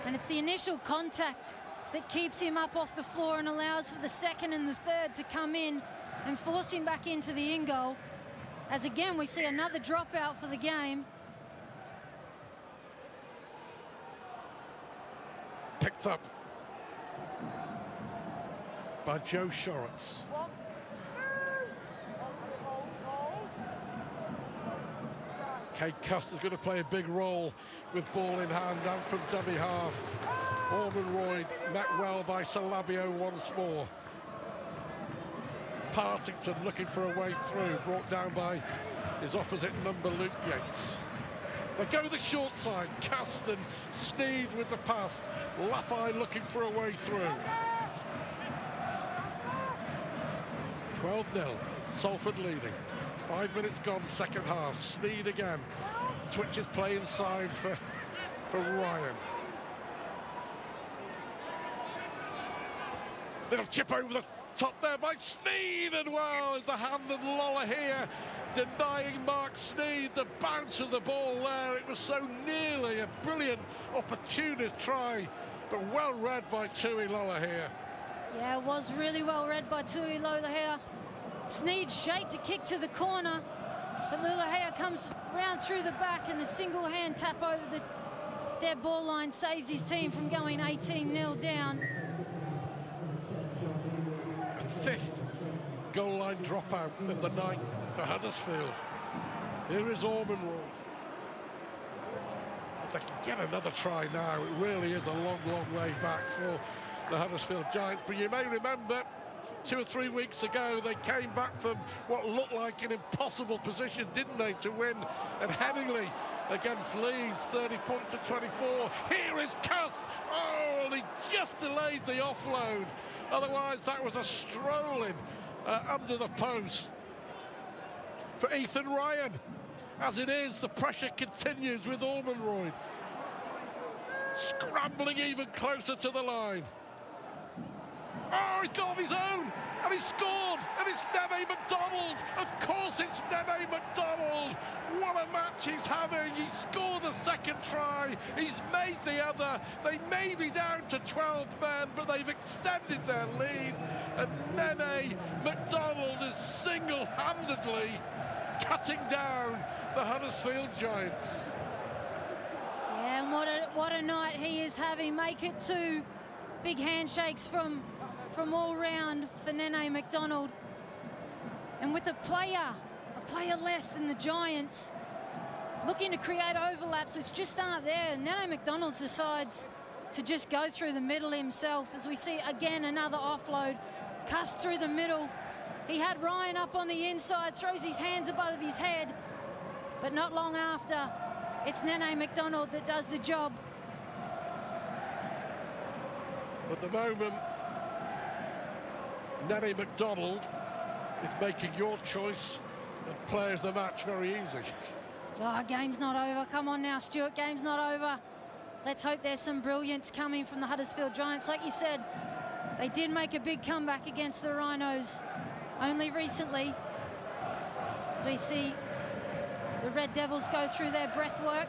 And it's the initial contact that keeps him up off the floor and allows for the second and the third to come in and force him back into the in goal. As again, we see another dropout for the game. Picked up by Joe Shorrock. Kate Custer's going to play a big role with ball in hand and from dummy half. Orman Royd met well by Salabio once more. Partington looking for a way through, brought down by his opposite number, Luke Yates. They go the short side. Caston, Sneed with the pass. Laffey looking for a way through. 12-0, Salford leading. 5 minutes gone, second half. Sneed again. Switches play inside for Ryan. Little chip over the top there by Sneed, and well, is the hand of Lola here, denying Mark Sneed the bounce of the ball there. It was so nearly a brilliant opportunist try, but well read by Tui Lola here. Yeah, it was really well read by Tui Lola here. Sneed shaped a kick to the corner, but Lulahea comes round through the back, and a single hand tap over the dead ball line saves his team from going 18-0 down. Fifth goal line dropout of the night for Huddersfield. Here is Orman Royd. If they can get another try now, it really is a long, long way back for the Huddersfield Giants. But you may remember 2 or 3 weeks ago, they came back from what looked like an impossible position, didn't they, to win at Headingley against Leeds, 30 points to 24. Here is Cuss. Oh, he just delayed the offload. Otherwise, that was a strolling under the post for Ethan Ryan. As it is, the pressure continues with Orman Royd scrambling even closer to the line. Oh, he's got his own, and he's scored, and it's Nene McDonald. Of course it's Nene McDonald. What a match he's having. He scored the second try. He's made the other. They may be down to 12 men, but they've extended their lead, and Nene McDonald is single-handedly cutting down the Huddersfield Giants. Yeah, and what a night he is having. Make it 2 big handshakes from all round for Nene McDonald. And with a player less than the Giants, looking to create overlaps which just aren't there, Nene McDonald decides to just go through the middle himself, as we see again another offload. Cuss through the middle. He had Ryan up on the inside, throws his hands above his head, but not long after, it's Nene McDonald that does the job. At the moment, Nene McDonald is making your choice of player of the match very easy. Oh, game's not over. Come on now, Stuart, game's not over. Let's hope there's some brilliance coming from the Huddersfield Giants. Like you said, they did make a big comeback against the Rhinos only recently. As we see the Red Devils go through their breath work,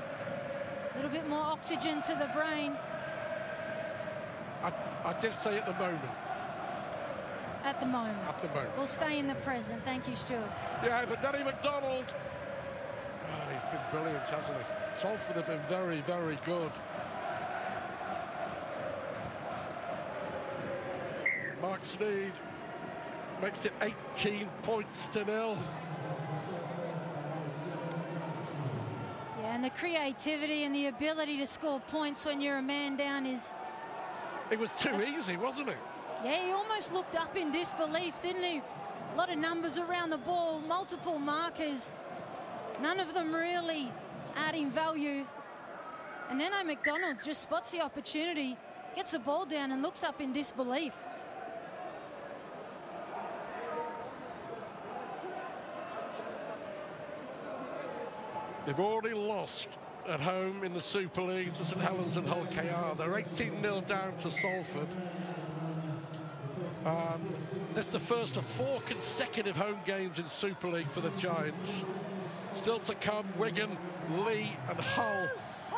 a little bit more oxygen to the brain. I did say at the moment. At the moment. At the moment. We'll stay in the present. Thank you, Stuart. Yeah, but Danny McDonald, oh, he's been brilliant, hasn't he? Salford have been very, very good. Mark Sneed makes it 18 points to 0. Yeah, and the creativity and the ability to score points when you're a man down is... It was too easy, wasn't it? Yeah, he almost looked up in disbelief, didn't he? A lot of numbers around the ball, multiple markers, none of them really adding value. And then McDonald just spots the opportunity, gets the ball down and looks up in disbelief. They've already lost at home in the Super League to St Helens and Hull KR. They're 18-0 down to Salford. It's the first of 4 consecutive home games in Super League for the Giants. Still to come, Wigan, Leigh and Hull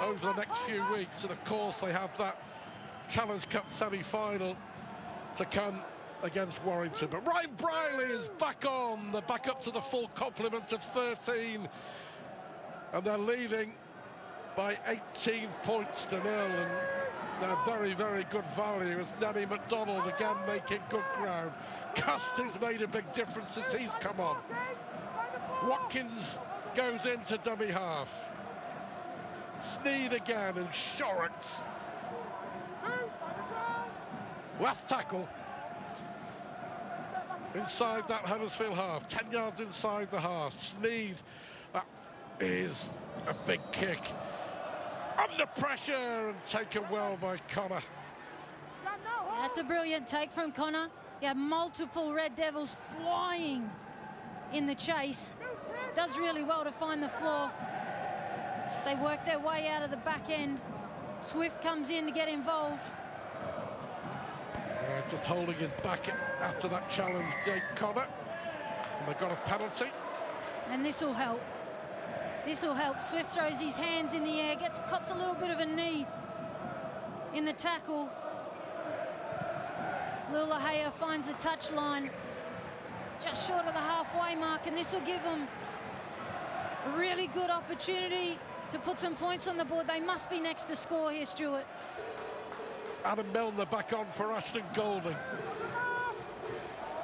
over the next few weeks. And of course they have that Challenge Cup semi-final to come against Warrington. But Ryan Briley is back on. They're back up to the full complement of 13. And they're leading by 18 points to 0. And they're very, very good value as Danny McDonald again making good ground. Custing's made a big difference as he's come on. Watkins goes into dummy half. Sneed again and Shorrocks. Last tackle. Inside that Huddersfield half. 10 yards inside the half. Sneed, that is a big kick. Under pressure and taken well by Connor. That's a brilliant take from Connor. You have multiple Red Devils flying in the chase. Does really well to find the floor as they work their way out of the back end. Swift comes in to get involved. Just holding his back after that challenge, Jake Connor. And they've got a penalty. And this will help. This will help. Swift throws his hands in the air, cops a little bit of a knee in the tackle. Lulahea finds the touchline just short of the halfway mark, and this will give them a really good opportunity to put some points on the board. They must be next to score here, Stuart. Adam Milner back on for Ashton Golding.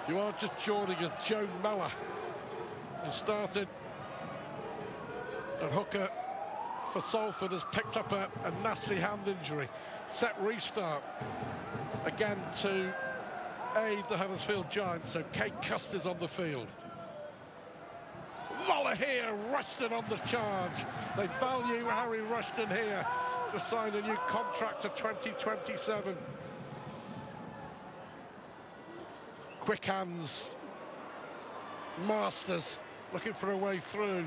If you are just joining us, Joe Mellor, who started at hooker for Salford, has picked up a nasty hand injury. Set restart again to aid the Huddersfield Giants, so Kate Custer's on the field. Muller here, Rushton on the charge. They value Harry Rushton here to sign a new contract to 2027. Quick hands. Masters looking for a way through.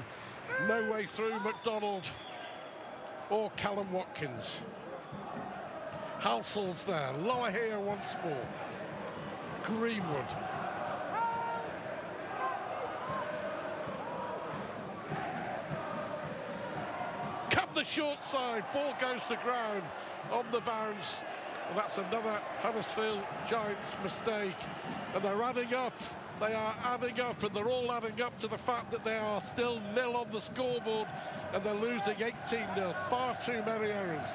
No way through McDonald or Callum Watkins. Halsel's there. Lower here once more. Greenwood. Come the short side. Ball goes to ground on the bounce. And that's another Huddersfield Giants mistake. And they're adding up. They are adding up, and they're all adding up to the fact that they are still nil on the scoreboard, and they're losing 18-0. Far too many errors.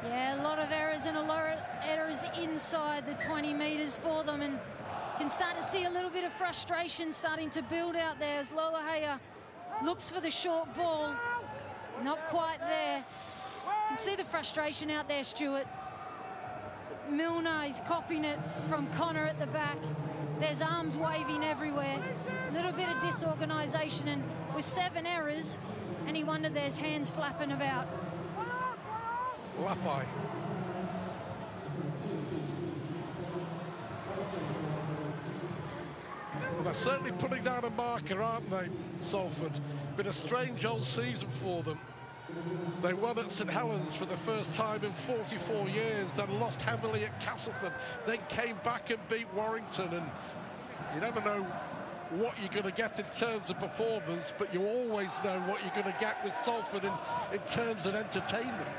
Yeah, a lot of errors and a lot of errors inside the 20 metres for them, and can start to see a little bit of frustration starting to build out there as Lolahea looks for the short ball. Not quite there. You can see the frustration out there, Stuart. So Milner is copying it from Connor at the back. There's arms waving everywhere. A little bit of disorganisation, and with 7 errors, any wonder there's hands flapping about. Lapai. Well, they're certainly putting down a marker, aren't they, Salford? Been a strange old season for them. They won at St Helens for the first time in 44 years, then lost heavily at Castleford, then came back and beat Warrington, and you never know what you're going to get in terms of performance, but you always know what you're going to get with Salford in terms of entertainment.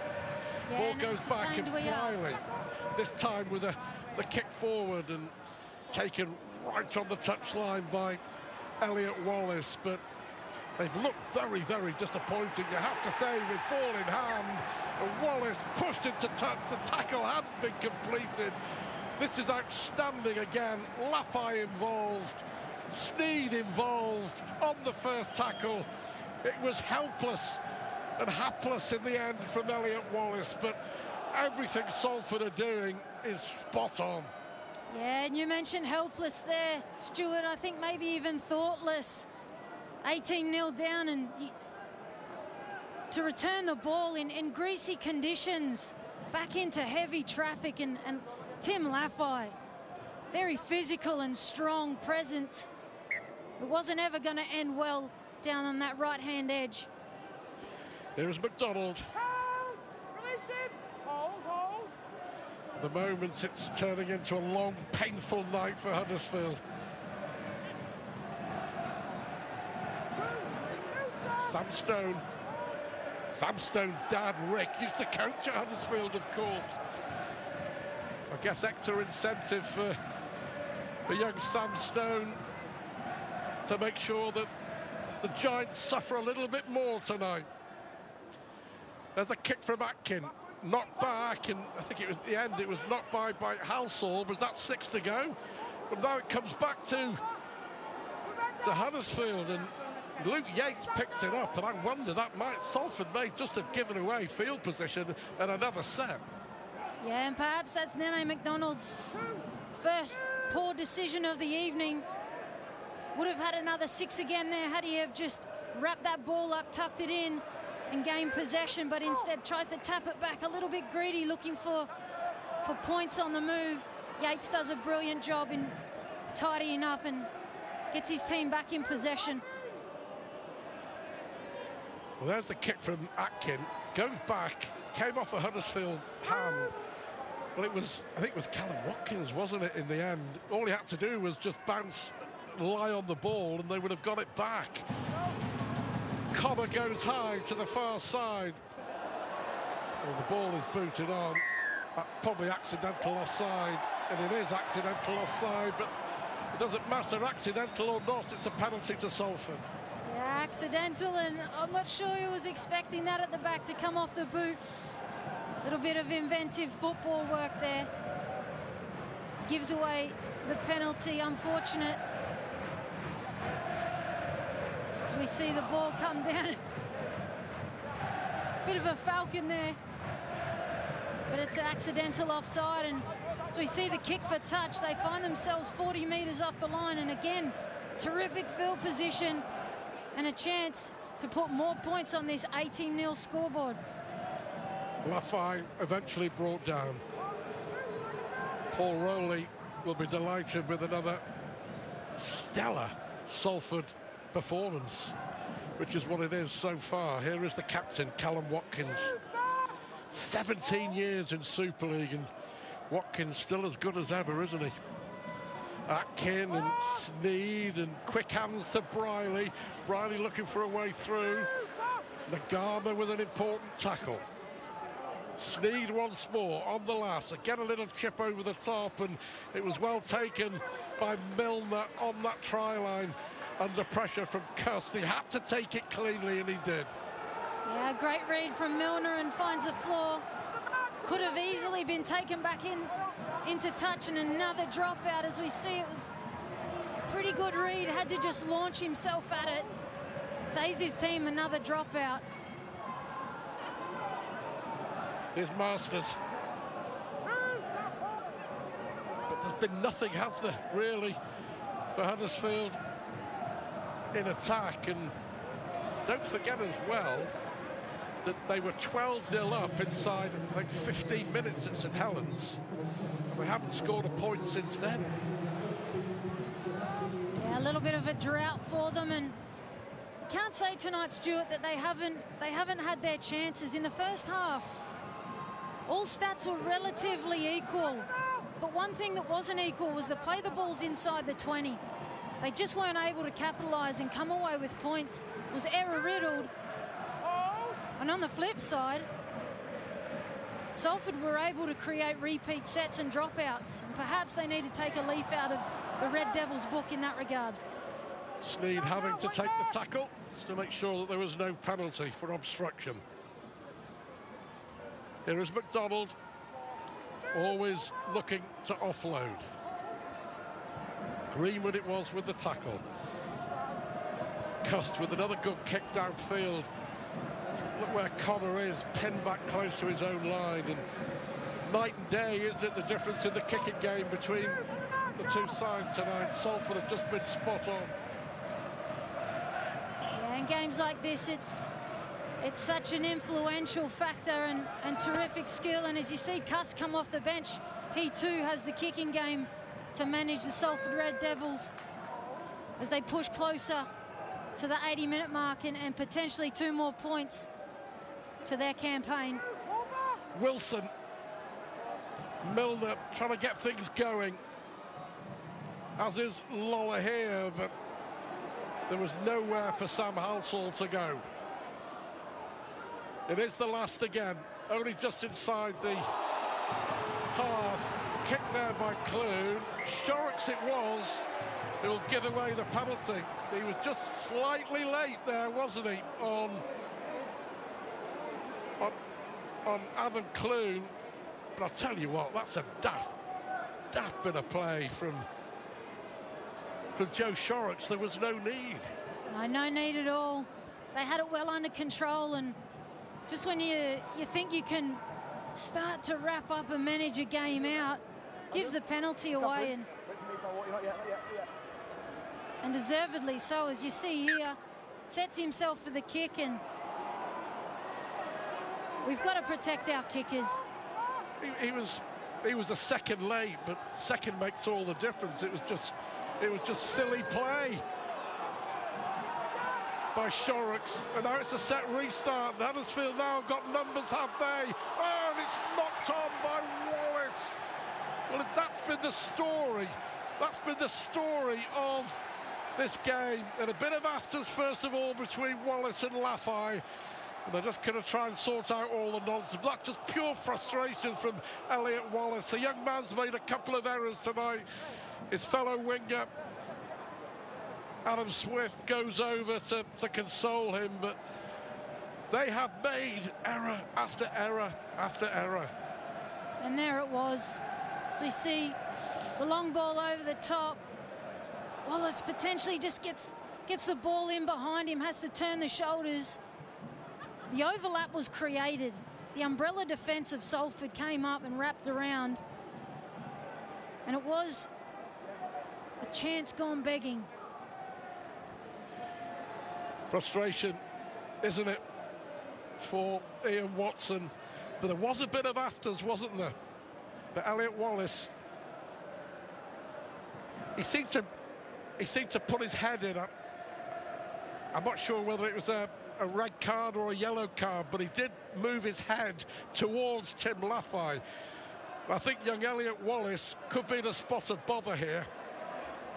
Yeah, Ball goes back and Briley, this time with the kick forward and taken right on the touchline by Elliot Wallace, but they've looked very, very disappointing, you have to say, with ball in hand. And Wallace pushed into touch, the tackle hadn't been completed. This is outstanding again. Lafay involved, Sneed involved on the first tackle. It was helpless and hapless in the end from Elliot Wallace, but everything Salford are doing is spot on. Yeah, and you mentioned helpless there, Stuart. I think maybe even thoughtless. 18-0 down, and to return the ball in greasy conditions back into heavy traffic, and Tim Lafay, very physical and strong presence. It wasn't ever going to end well down on that right-hand edge. Here's McDonald. Release him. Hold. At the moment, it's turning into a long, painful night for Huddersfield. Sam Stone's dad, Rick, used to coach at Huddersfield, of course. I guess extra incentive for young Sam Stone to make sure that the Giants suffer a little bit more tonight. There's a kick from Atkin, knocked back, and I think it was at the end, it was knocked by Halsall, but that's 6 to go. But now it comes back to Huddersfield, and Luke Yates picks it up, and I wonder Salford may just have given away field position and another set. Yeah, and perhaps that's Nene McDonald's first poor decision of the evening. Would have had another 6 again there had he have just wrapped that ball up, tucked it in, and gained possession, but instead tries to tap it back, a little bit greedy, looking for points on the move. Yates does a brilliant job in tidying up and gets his team back in possession. Well, there's the kick from Atkin, goes back, came off a Huddersfield hand. Well, I think it was Callum Watkins, wasn't it, in the end? All he had to do was just bounce, lie on the ball, and they would have got it back. Cobber goes high to the far side. Well, the ball is booted on. Probably accidental offside, and it is accidental offside, but it doesn't matter, accidental or not, it's a penalty to Salford. Yeah, accidental, and I'm not sure he was expecting that at the back to come off the boot. Little bit of inventive football work there. Gives away the penalty, unfortunate. As we see the ball come down. Bit of a falcon there. But it's an accidental offside, and as we see the kick for touch, they find themselves 40 metres off the line, and again, terrific field position and a chance to put more points on this 18-0 scoreboard. Lafay eventually brought down. Paul Rowley will be delighted with another stellar Salford performance, which is what it is so far. Here is the captain, Callum Watkins. 17 years in Super League, and Watkins still as good as ever, isn't he? Atkin and Sneed, and quick hands to Briley. Briley looking for a way through. Nagama with an important tackle. Sneed once more on the last. Again, a little chip over the top, and it was well taken by Milner on that try line under pressure from Cust. He had to take it cleanly, and he did. Yeah, great read from Milner, and finds the floor. Could have easily been taken back into touch, and another dropout. As we see, it was a pretty good read. Had to just launch himself at it. Saves his team another dropout. Here's Masters. But there's been nothing, has there, really, for Huddersfield in attack. And don't forget as well that they were 12-0 up inside, like 15 minutes at St Helens. They haven't scored a point since then. Yeah, a little bit of a drought for them, and you can't can't say tonight, Stuart, that they haven't had their chances. In the first half, all stats were relatively equal. But one thing that wasn't equal was to play the balls inside the 20. They just weren't able to capitalise and come away with points. It was error-riddled. And on the flip side, Salford were able to create repeat sets and dropouts. And perhaps they need to take a leaf out of the Red Devils' book in that regard. Sneed having to take the tackle just to make sure that there was no penalty for obstruction. Here is McDonald, always looking to offload. Greenwood it was with the tackle. Cust with another good kick downfield. Look where Connor is, pinned back close to his own line. And night and day, isn't it, the difference in the kicking game between the two sides tonight. Salford have just been spot on. Yeah, in games like this, it's such an influential factor and terrific skill. And as you see Cuss come off the bench, he too has the kicking game to manage the Salford Red Devils as they push closer to the 80-minute mark and potentially 2 more points to their campaign. Wilson, Milner trying to get things going, as is Lola here, but there was nowhere for Sam Halsall to go. It is the last again, only just inside the half. Kick there by Clune. Shorrocks it was, who'll give away the penalty. He was just slightly late there, wasn't he, on Adam Clune. But I'll tell you what, that's a daft bit of play from Joe Shorrocks. There was no need. No need at all. They had it well under control, and just when you think you can start to wrap up and manage a game out, gives the penalty away, and deservedly so, as you see here. Sets himself for the kick, and we've got to protect our kickers. He was a second late, but second makes all the difference. It was just silly play by Shorrocks, and now it's a set restart. Huddersfield now got numbers, have they? Oh, and it's knocked on by Wallace. Well, that's been the story. That's been the story of this game. And a bit of afters, first of all, between Wallace and Laffey. And they're just going to try and sort out all the nonsense. That's just pure frustration from Elliot Wallace. The young man's made a couple of errors tonight. His fellow winger, Adam Swift, goes over to console him, but they have made error after error after error. And there it was. So we see the long ball over the top. Wallace potentially just gets the ball in behind him, has to turn the shoulders. The overlap was created. The umbrella defence of Salford came up and wrapped around. And it was a chance gone begging. Frustration, isn't it, for Ian Watson? But there was a bit of afters, wasn't there? But Elliot Wallace, he seemed to put his head in. I'm not sure whether it was a red card or a yellow card, but he did move his head towards Tim Laffey. I think young Elliot Wallace could be the spot of bother here.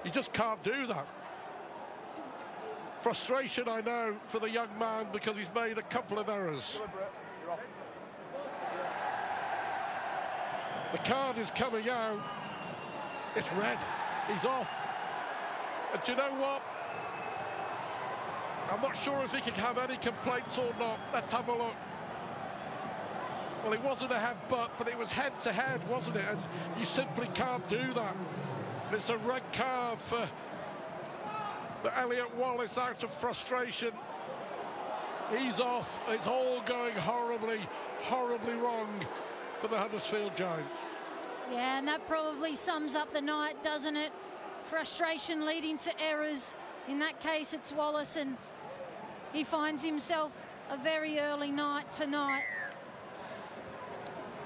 You just can't do that. Frustration, I know, for the young man, because he's made a couple of errors. The card is coming out. It's red. He's off. And do you know what? I'm not sure if he can have any complaints or not. Let's have a look. Well, it wasn't a headbutt, but it was head-to-head, wasn't it? And you simply can't do that. And it's a red card for Elliot Wallace out of frustration. He's off. It's all going horribly, horribly wrong for the Huddersfield Giants. Yeah, and that probably sums up the night, doesn't it? Frustration leading to errors. In that case, it's Wallace, and he finds himself a very early night tonight.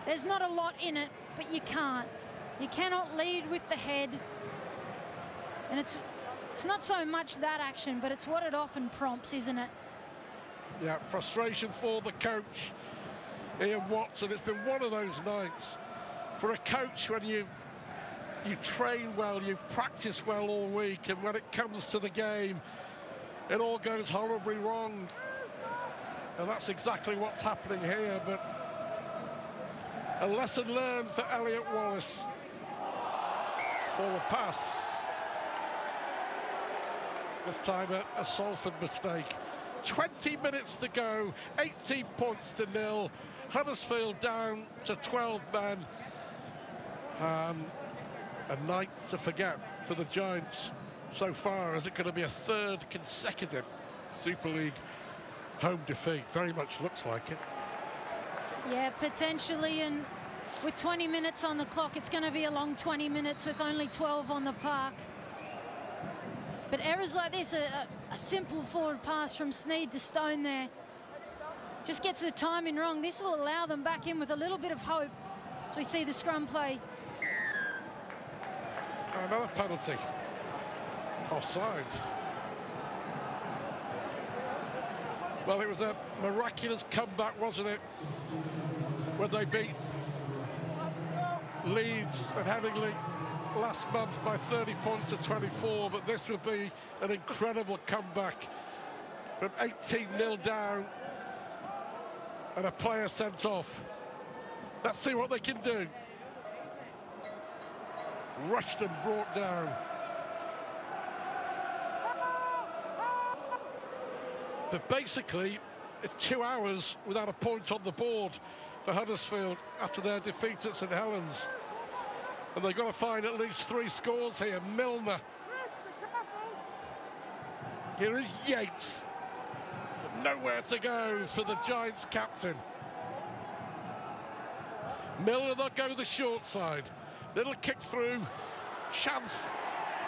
There's not a lot in it, but you can't. You cannot lead with the head. And it's not so much that action, but it's what it often prompts, isn't it? Yeah, frustration for the coach, Ian Watson. It's been one of those nights for a coach when you train well, you practice well all week, and when it comes to the game, it all goes horribly wrong. And that's exactly what's happening here. But a lesson learned for Elliot Wallace. Forward pass. This time a Salford mistake. 20 minutes to go, 18 points to 0. Huddersfield down to 12 men. A night to forget for the Giants so far. Is it going to be a third consecutive Super League home defeat? Very much looks like it. Yeah, potentially, and with 20 minutes on the clock, it's going to be a long 20 minutes with only 12 on the park. But errors like this, a simple forward pass from Sneed to Stone there, just gets the timing wrong. This will allow them back in with a little bit of hope as we see the scrum play. Another penalty. Offside. Well, it was a miraculous comeback, wasn't it? When they beat Leeds and Headingley last month by 30 points to 24, but this would be an incredible comeback from 18-0 down and a player sent off. Let's see what they can do. Rushed and brought down. But basically, it's 2 hours without a point on the board for Huddersfield after their defeat at St Helens. And they've got to find at least 3 scores here. Milner. Here is Yates. But nowhere to go for the Giants captain. Milner, they'll go the short side. Little kick through. Chance.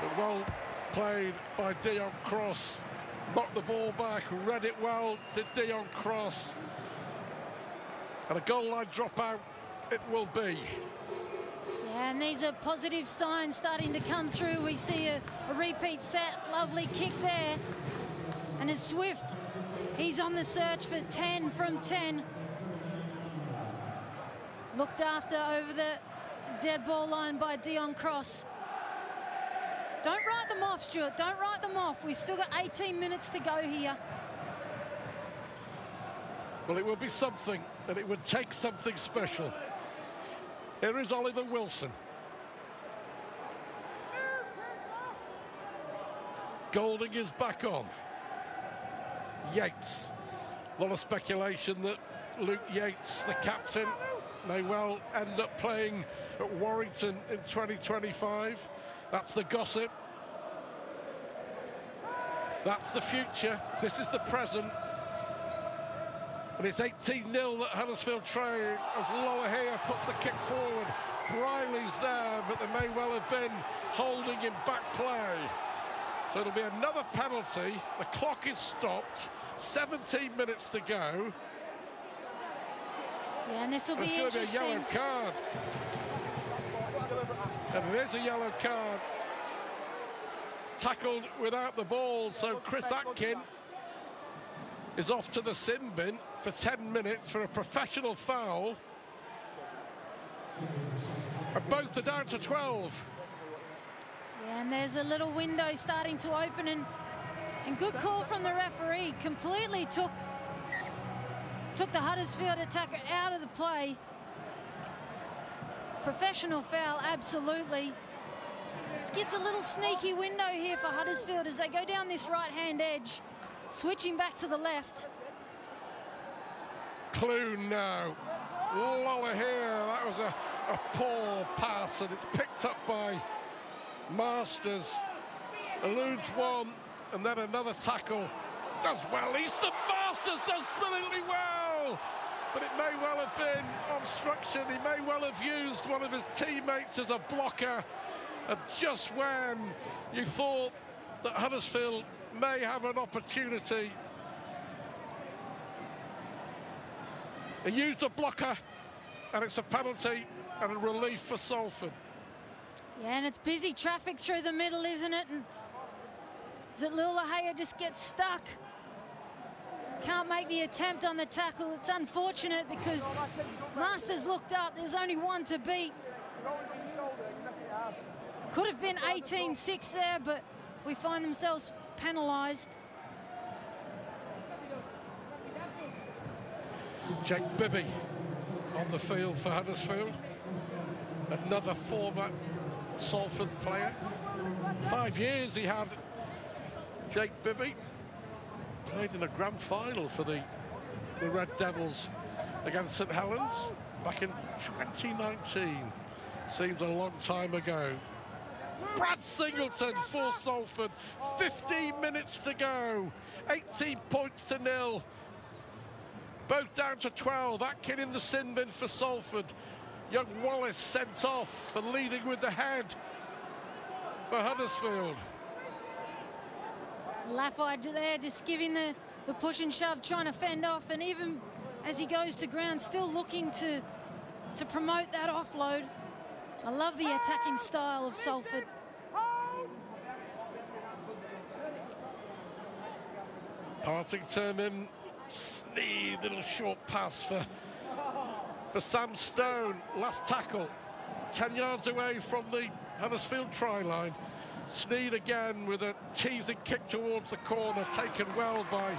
But well played by Dion Cross. Knocked the ball back, read it well, did Dion Cross. And a goal line dropout it will be. Yeah, and these are positive signs starting to come through. We see a repeat set, lovely kick there. And as Swift, he's on the search for 10 from 10. Looked after over the dead ball line by Dion Cross. Don't write them off, Stuart. Don't write them off. We've still got 18 minutes to go here. Well, it will be something, and it would take something special. Here is Oliver Wilson. Golding is back on. Yates. A lot of speculation that Luke Yates, the captain, may well end up playing at Warrington in 2025. That's the gossip. That's the future. This is the present. And it's 18-0 that Huddersfield train as Lower puts the kick forward. Briley's there, but there may well have been holding in back play. So it'll be another penalty. The clock is stopped. 17 minutes to go. Yeah, and this will be interesting. It's going to be a yellow card. And it is a yellow card. Tackled without the ball, so Chris Atkin is off to the sin bin for 10 minutes for a professional foul. And both are down to 12. Yeah, and there's a little window starting to open, and good call from the referee. Completely took the Huddersfield attacker out of the play. Professional foul, absolutely. Just gives a little sneaky window here for Huddersfield as they go down this right-hand edge, switching back to the left. Clune now. Lower here. That was a poor pass, and it's picked up by Masters. Eludes one, and then another tackle. Does well. Easton Masters does brilliantly well. But it may well have been obstruction. He may well have used one of his teammates as a blocker. And just when you thought that Huddersfield may have an opportunity, he used a blocker, and it's a penalty and a relief for Salford. Yeah, and it's busy traffic through the middle, isn't it? And is it Lulahea just gets stuck? Can't can't make the attempt on the tackle. It's unfortunate because Masters looked up. There's only one to beat. Could have been 18-6 there, but we find themselves penalised. Jake Bibby on the field for Huddersfield. Another former Salford player. 5 years he had, Jake Bibby. Played in a grand final for the Red Devils against St Helens back in 2019. Seems a long time ago. Brad Singleton for Salford. 15 minutes to go. 18 points to 0. Both down to 12. Atkin in the sin bin for Salford. Young Wallace sent off for leading with the head for Huddersfield. Laffey there just giving the push and shove, trying to fend off, and even as he goes to ground, still looking to promote that offload. I love the attacking style of Salford. Partington and Sneed, little short pass for Sam Stone. Last tackle, 10 yards away from the Huddersfield try line. Sneed again with a teasing kick towards the corner, taken well by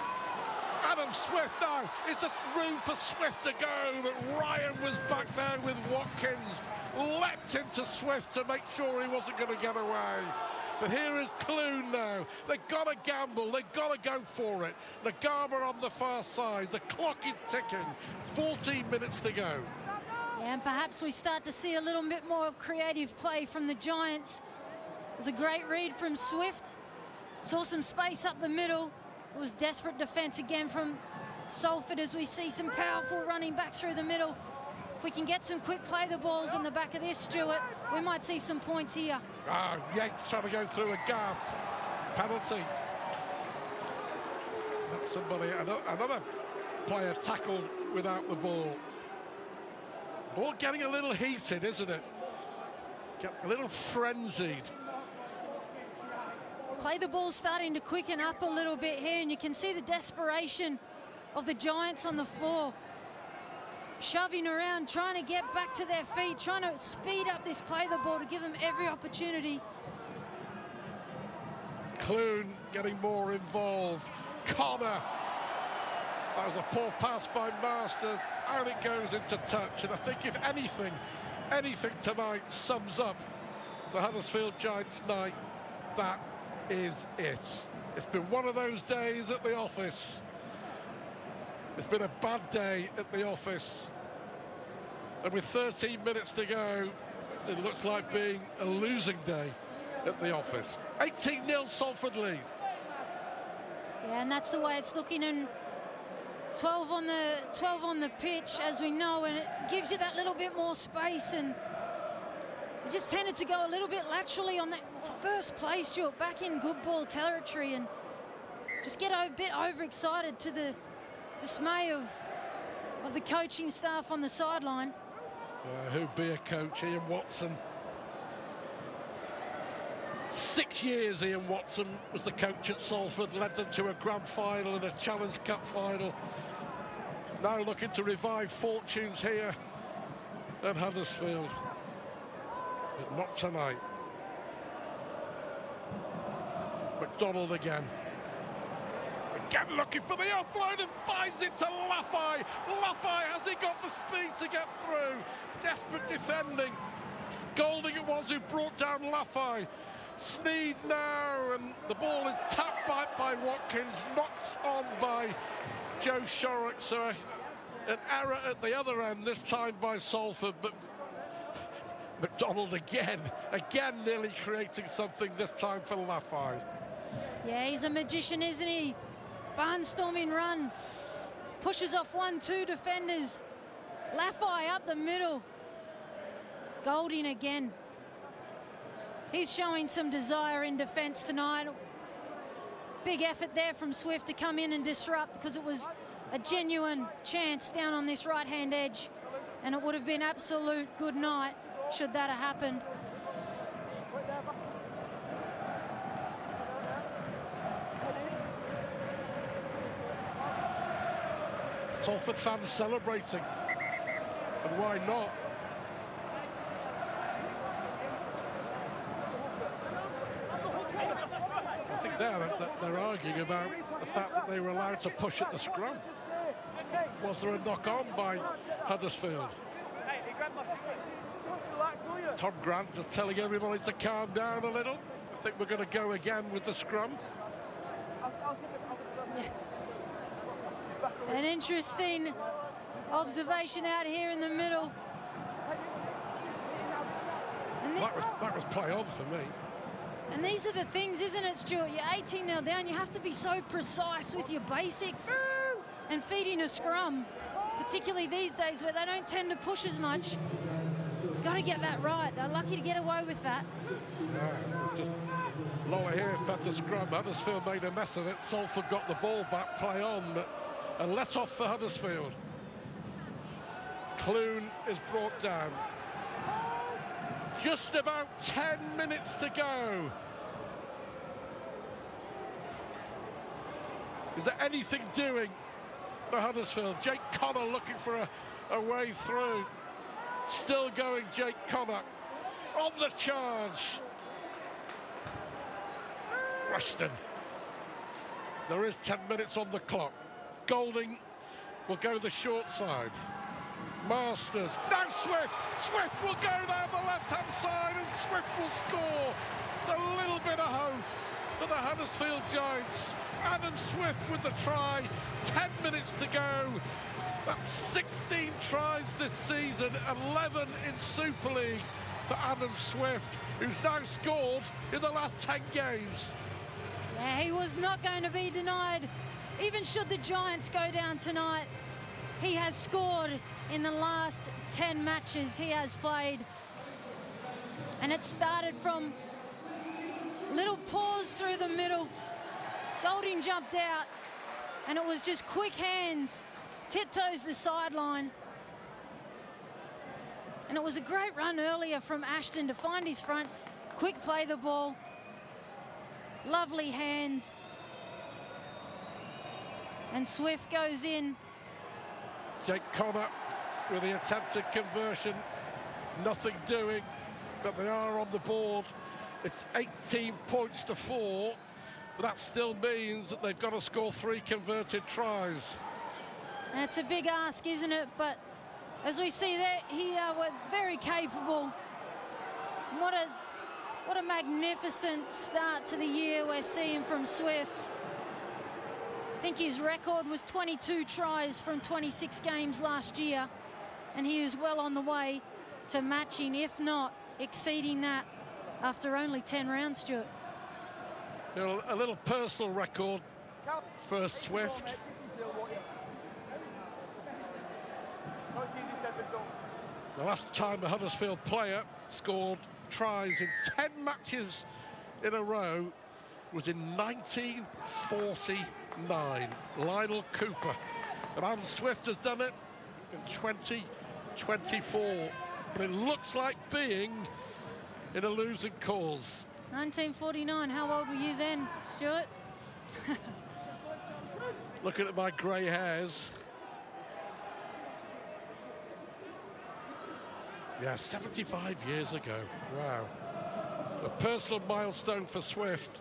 Adam Swift. Now it's a through for Swift to go, but Ryan was back there with Watkins. Leapt into Swift to make sure he wasn't going to get away. But here is Clune now. They've got to gamble, they've got to go for it. Nagama on the far side, the clock is ticking. 14 minutes to go. Yeah, and perhaps we start to see a little bit more creative play from the Giants. It was a great read from Swift. Saw some space up the middle. It was desperate defence again from Salford as we see some powerful running back through the middle. If we can get some quick play the balls in the back of this, Stuart, we might see some points here. Yates trying to go through a gap. Penalty. That's somebody, another player tackled without the ball. Ball getting a little heated, isn't it? Get a little frenzied. Play the ball starting to quicken up a little bit here, and you can see the desperation of the Giants on the floor. Shoving around, trying to get back to their feet, trying to speed up this play the ball to give them every opportunity. Clune getting more involved. Connor. That was a poor pass by Masters, and it goes into touch. And I think if anything tonight sums up the Huddersfield Giants night, that is it. It's been one of those days at the office. It's been a bad day at the office. And with 13 minutes to go, it looks like being a losing day at the office. 18-0 Salford lead. Yeah, and that's the way it's looking, and 12 on the pitch, as we know, and it gives you that little bit more space, and it just tended to go a little bit laterally on that first play, Stuart, back in good ball territory, and just get a bit overexcited to the dismay of the coaching staff on the sideline. Who'd be a coach? Ian Watson. 6 years Ian Watson was the coach at Salford, led them to a grand final and a Challenge Cup final. Now looking to revive fortunes here at Huddersfield, but not tonight. McDonald again looking for the offload and finds it to Laffey. Laffey, has he got the speed to get through? Desperate defending. Golding it was who brought down Laffey. Sneed now, and the ball is tapped back by Watkins, knocked on by Joe Shorrock. So an error at the other end, this time by Salford, but McDonald again nearly creating something, this time for Laffey. Yeah, he's a magician, isn't he? Barnstorming run, pushes off 1-2 defenders. Laffey up the middle. Golding again. He's showing some desire in defence tonight. Big effort there from Swift to come in and disrupt, because it was a genuine chance down on this right-hand edge, and it would have been absolute good night should that have happened. Salford fans celebrating, and why not? I think they're arguing about the fact that they were allowed to push at the scrum. Was there a knock-on by Huddersfield? Tom Grant just telling everybody to calm down a little. I think we're going to go again with the scrum. An interesting observation out here in the middle. And that was play on for me. And these are the things, isn't it, Stuart? You're 18-0 down. You have to be so precise with your basics. And feeding a scrum, particularly these days where they don't tend to push as much. Got to get that right. They're lucky to get away with that. Lower here fed the scrum. Huddersfield made a mess of it. Salford got the ball back, play on, but a let-off for Huddersfield. Clune is brought down. Just about 10 minutes to go. Is there anything doing for Huddersfield? Jake Connor looking for a way through. Still going, Jake Connor on the charge. Rushton. There is 10 minutes on the clock. Golding will go the short side. Masters. Now Swift. Swift will go down the left-hand side and Swift will score. A little bit of hope for the Huddersfield Giants. Adam Swift with the try. 10 minutes to go. That's 16 tries this season, 11 in Super League for Adam Swift, who's now scored in the last 10 games. Yeah, he was not going to be denied. Even should the Giants go down tonight, he has scored in the last 10 matches he has played. And it started from little pause through the middle. Golding jumped out, and it was just quick hands. Tiptoes the sideline. And it was a great run earlier from Ashton to find his front. Quick play the ball. Lovely hands. And Swift goes in. Jake Connor with the attempted conversion. Nothing doing, but they are on the board. It's 18 points to 4. But that still means that they've got to score 3 converted tries. And it's a big ask, isn't it? But as we see there, he was very capable. What a magnificent start to the year we're seeing from Swift. I think his record was 22 tries from 26 games last year, and he is well on the way to matching, if not exceeding that, after only 10 rounds, Stuart. You know, a little personal record for Swift. The last time a Huddersfield player scored tries in 10 matches in a row was in 1949. Lionel Cooper. And Adam Swift has done it in 2024. But it looks like being in a losing cause. 1949, how old were you then, Stuart? Looking at my grey hairs. Yeah, 75 years ago. Wow. A personal milestone for Swift.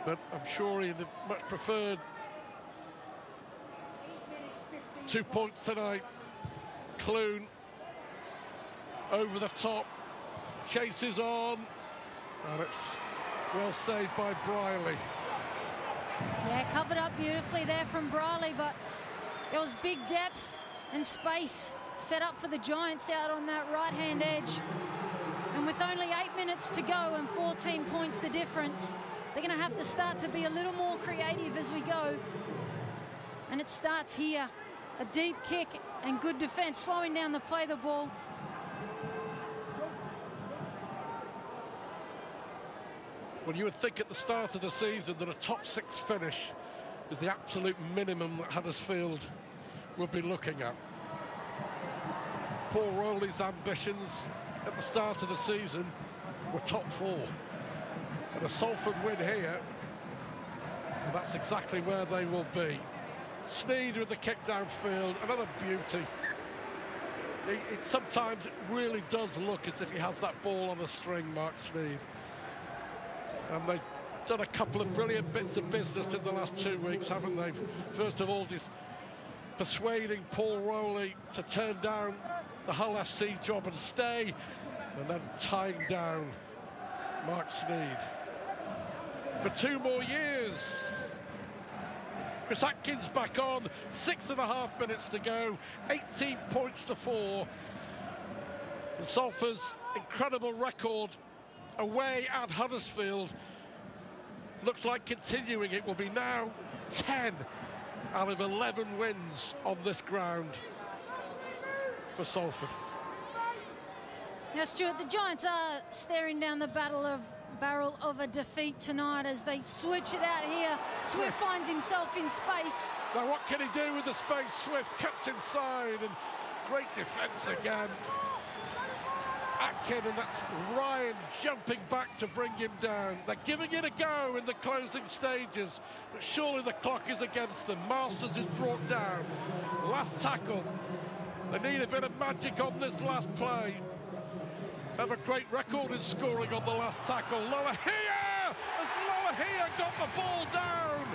But I'm sure he'd have much preferred 2 points tonight. Clune over the top. Chases on. And it's well saved by Briley. Yeah, covered up beautifully there from Briley, but there was big depth and space set up for the Giants out on that right-hand edge. And with only 8 minutes to go and 14 points the difference, they're going to have to start to be a little more creative as we go. And it starts here. A deep kick and good defense, slowing down the play the ball. Well, you would think at the start of the season that a top 6 finish is the absolute minimum that Huddersfield would be looking at. Paul Rowley's ambitions at the start of the season were top 4. And a Salford win here, and that's exactly where they will be. Sneed with the kick downfield, another beauty. It sometimes really does look as if he has that ball on a string, Mark Sneed. And they've done a couple of brilliant bits of business in the last 2 weeks, haven't they? First of all, just persuading Paul Rowley to turn down the Hull FC job and stay, and then tying down Mark Sneed for 2 more years. Chris Atkins back on, 6.5 minutes to go, 18 points to 4. And Salford's incredible record away at Huddersfield looks like continuing. It will be now 10 out of 11 wins on this ground for Salford. Now, Stuart, the Giants are staring down the barrel of a defeat tonight as they switch it out here. Swift finds himself in space. Now what can he do with the space? Swift cuts inside and great defence again. Atkin, and that's Ryan jumping back to bring him down. They're giving it a go in the closing stages, but surely the clock is against them. Masters is brought down. Last tackle. They need a bit of magic on this last play. Have a great record in scoring on the last tackle. Lolohea! As Lolohea got the ball down.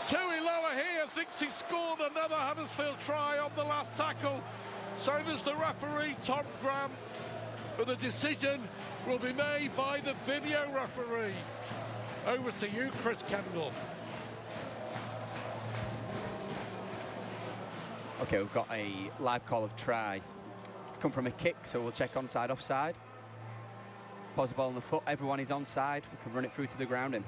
Tui Lolohea thinks he scored another Huddersfield try on the last tackle. So does the referee, Tom Graham. But the decision will be made by the video referee. Over to you, Chris Kendall. Okay, we've got a live call of try. Come from a kick, so we'll check onside, offside. Pause the ball on the foot, everyone is onside. We can run it through to the grounding.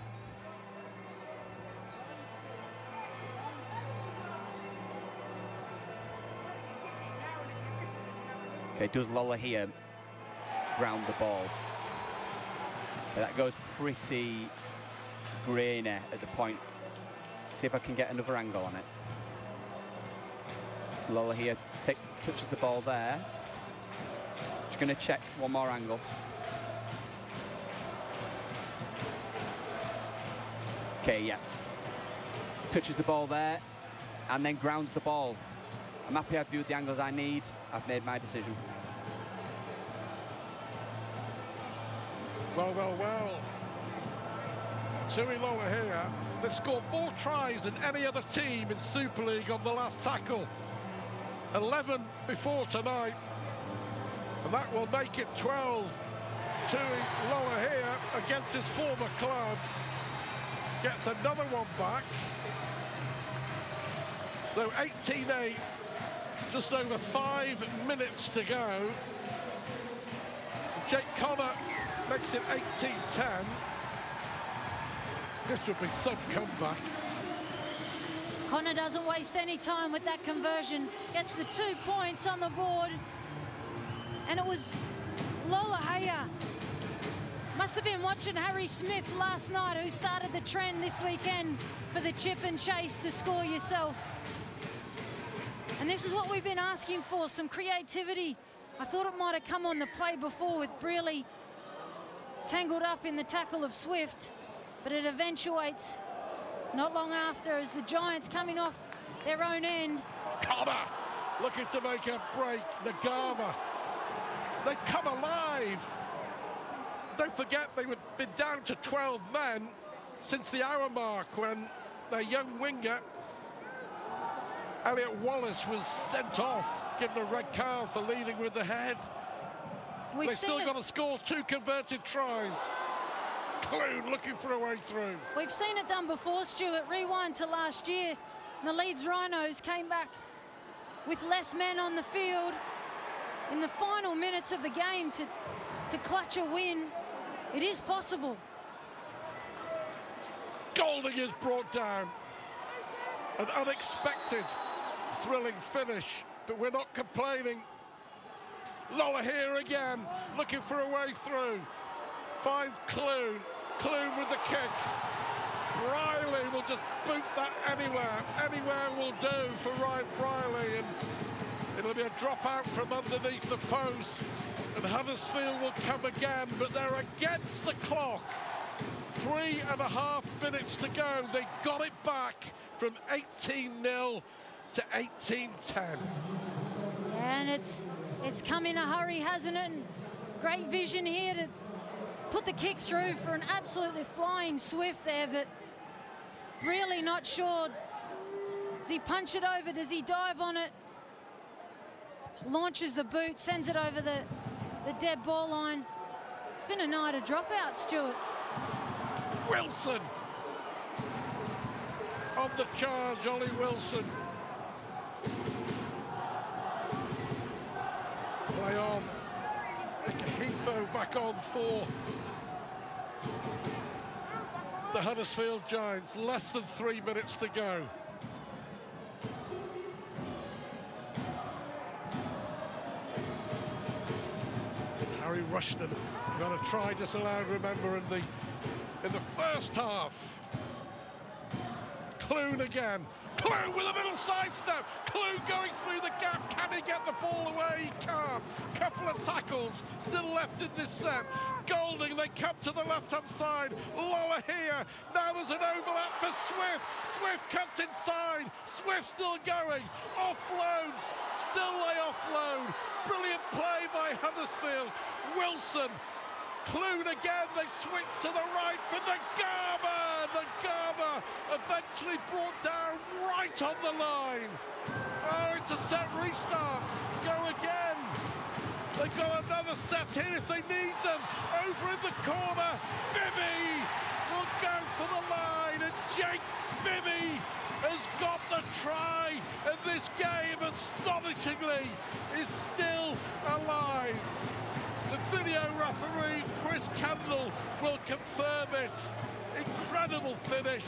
Okay, does Lolohea ground the ball? Okay, that goes pretty grainy at the point. See if I can get another angle on it. Lolohea touches the ball there. Just going to check one more angle. Okay, yeah. Touches the ball there and then grounds the ball. I'm happy I've viewed the angles I need. I've made my decision. Well. Tui Lolohea, they scored more tries than any other team in Super League on the last tackle. 11 before tonight, and that will make it 12. Tui Lolohea against his former club gets another one back. So 18-8, just over 5 minutes to go. Jake Connor makes it 18-10. This would be some comeback. Connor doesn't waste any time with that conversion. Gets the 2 points on the board. And it was Lolohea. Must have been watching Harry Smith last night, who started the trend this weekend for the chip and chase to score yourself. And this is what we've been asking for, some creativity. I thought it might have come on the play before with Brearley tangled up in the tackle of Swift, but it eventuates not long after as the Giants coming off their own end. Connor looking to make a break. Nagama, they come alive. Don't forget they've been down to 12 men since the hour mark when their young winger Elliot Wallace was sent off, given a red card for leading with the head. They've still got to score 2 converted tries. Clune looking for a way through. We've seen it done before, Stuart. Rewind to last year. The Leeds Rhinos came back with less men on the field in the final minutes of the game to clutch a win. It is possible. Golding is brought down. An unexpected, thrilling finish, but we're not complaining. Lolohea again, looking for a way through. Finds Clune. Clune with the kick. Riley will just boot that anywhere. Anywhere will do for Ryan Riley, and it'll be a drop out from underneath the post. And Huddersfield will come again, but they're against the clock. 3.5 minutes to go. They got it back from 18-0 to 18-10. Yeah, and it's come in a hurry, hasn't it? And great vision here to put the kick through for an absolutely flying Swift there, but really not sure. Does he punch it over? Does he dive on it? Just launches the boot, sends it over the dead ball line. It's been a night of dropouts, Stuart. Wilson on the charge, Ollie Wilson. Play on. Hifo back on for the Huddersfield Giants. Less than 3 minutes to go. Harry Rushton got a try disallowed, remember, in the first half. Clune again. Clune with a little side step. Clune going through the gap. Can he get the ball away? He can't. Couple of tackles still left in this set. Golding, they come to the left-hand side. Lower here. Now there's an overlap for Swift. Swift cuts inside. Swift still going. Offloads. Still they offload. Brilliant play by Huddersfield. Wilson. Clune again, they switch to the right for the Garber. The Garber eventually brought down right on the line. Oh, it's a set restart. Go again. They've got another set here if they need them. Over in the corner, Bibby will go for the line, and Jake Bibby has got the try, and this game, astonishingly, is still alive. The video referee, Chris Campbell, will confirm it. Incredible finish,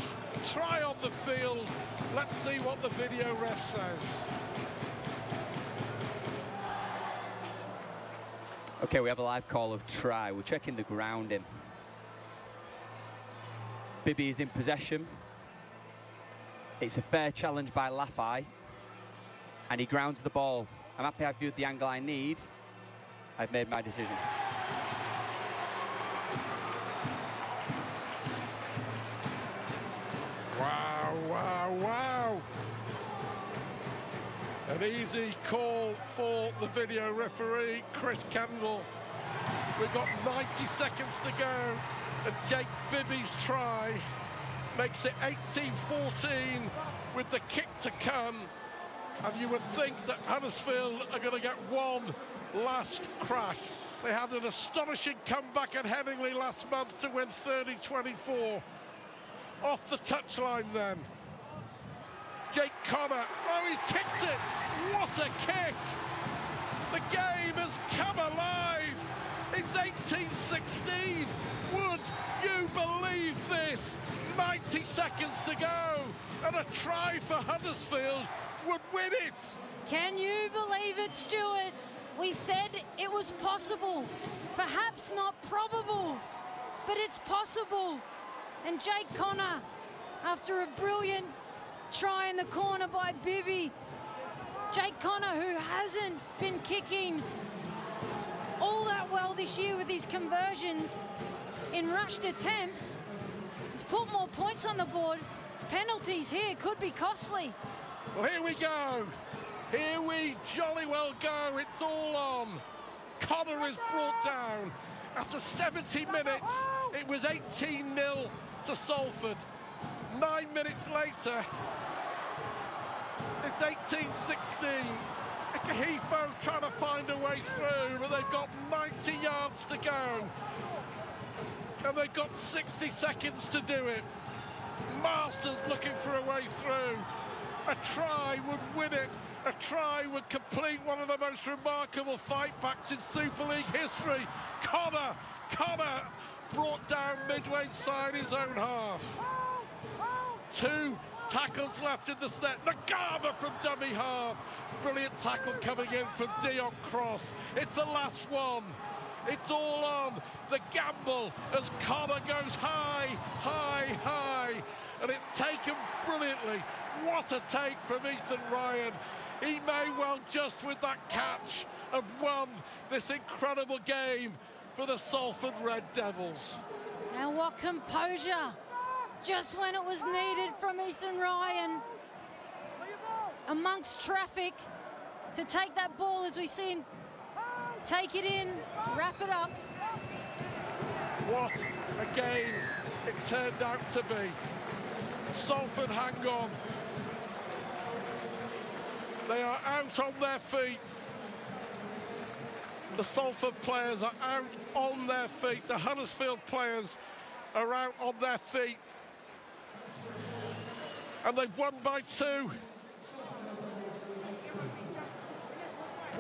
try on the field. Let's see what the video ref says. Okay, we have a live call of try. We're checking the grounding. Bibby is in possession. It's a fair challenge by Laffey, and he grounds the ball. I'm happy I've viewed the angle I need. I've made my decision. Wow, wow, wow. An easy call for the video referee, Chris Campbell. We've got 90 seconds to go, and Jake Bibby's try makes it 18-14 with the kick to come. And you would think that Huddersfield are going to get one last crack. They had an astonishing comeback at Headingley last month to win 30-24. Off the touchline then. Jake Connor, oh, he's kicked it. What a kick. The game has come alive. It's 18-16. Would you believe this? 90 seconds to go, and a try for Huddersfield would win it. Can you believe it, Stuart? We said it was possible, perhaps not probable, but it's possible. And Jake Connor, after a brilliant try in the corner by Bibby, Jake Connor, who hasn't been kicking all that well this year with his conversions in rushed attempts, has put more points on the board. Penalties here could be costly. Well, here we go. Here we jolly well go. It's all on. Connor is brought down. After 70 minutes, it was 18-0 to Salford. 9 minutes later, it's 18-16. Hifo trying to find a way through, but they've got 90 yards to go. And they've got 60 seconds to do it. Masters looking for a way through. A try would win it. A try would complete one of the most remarkable fight-backs in Super League history. Connor brought down midway inside his own half. 2 tackles left in the set. Nagaba from dummy half. Brilliant tackle coming in from Dion Cross. It's the last one. It's all on. The gamble as Connor goes high, high, high. And it's taken brilliantly. What a take from Ethan Ryan. He may well just with that catch have won this incredible game for the Salford Red Devils. And what composure, just when it was needed from Ethan Ryan, amongst traffic, to take that ball as we see him take it in, wrap it up. What a game it turned out to be. Salford hang on. They are out on their feet. The Salford players are out on their feet. The Huddersfield players are out on their feet. And they've won by 2.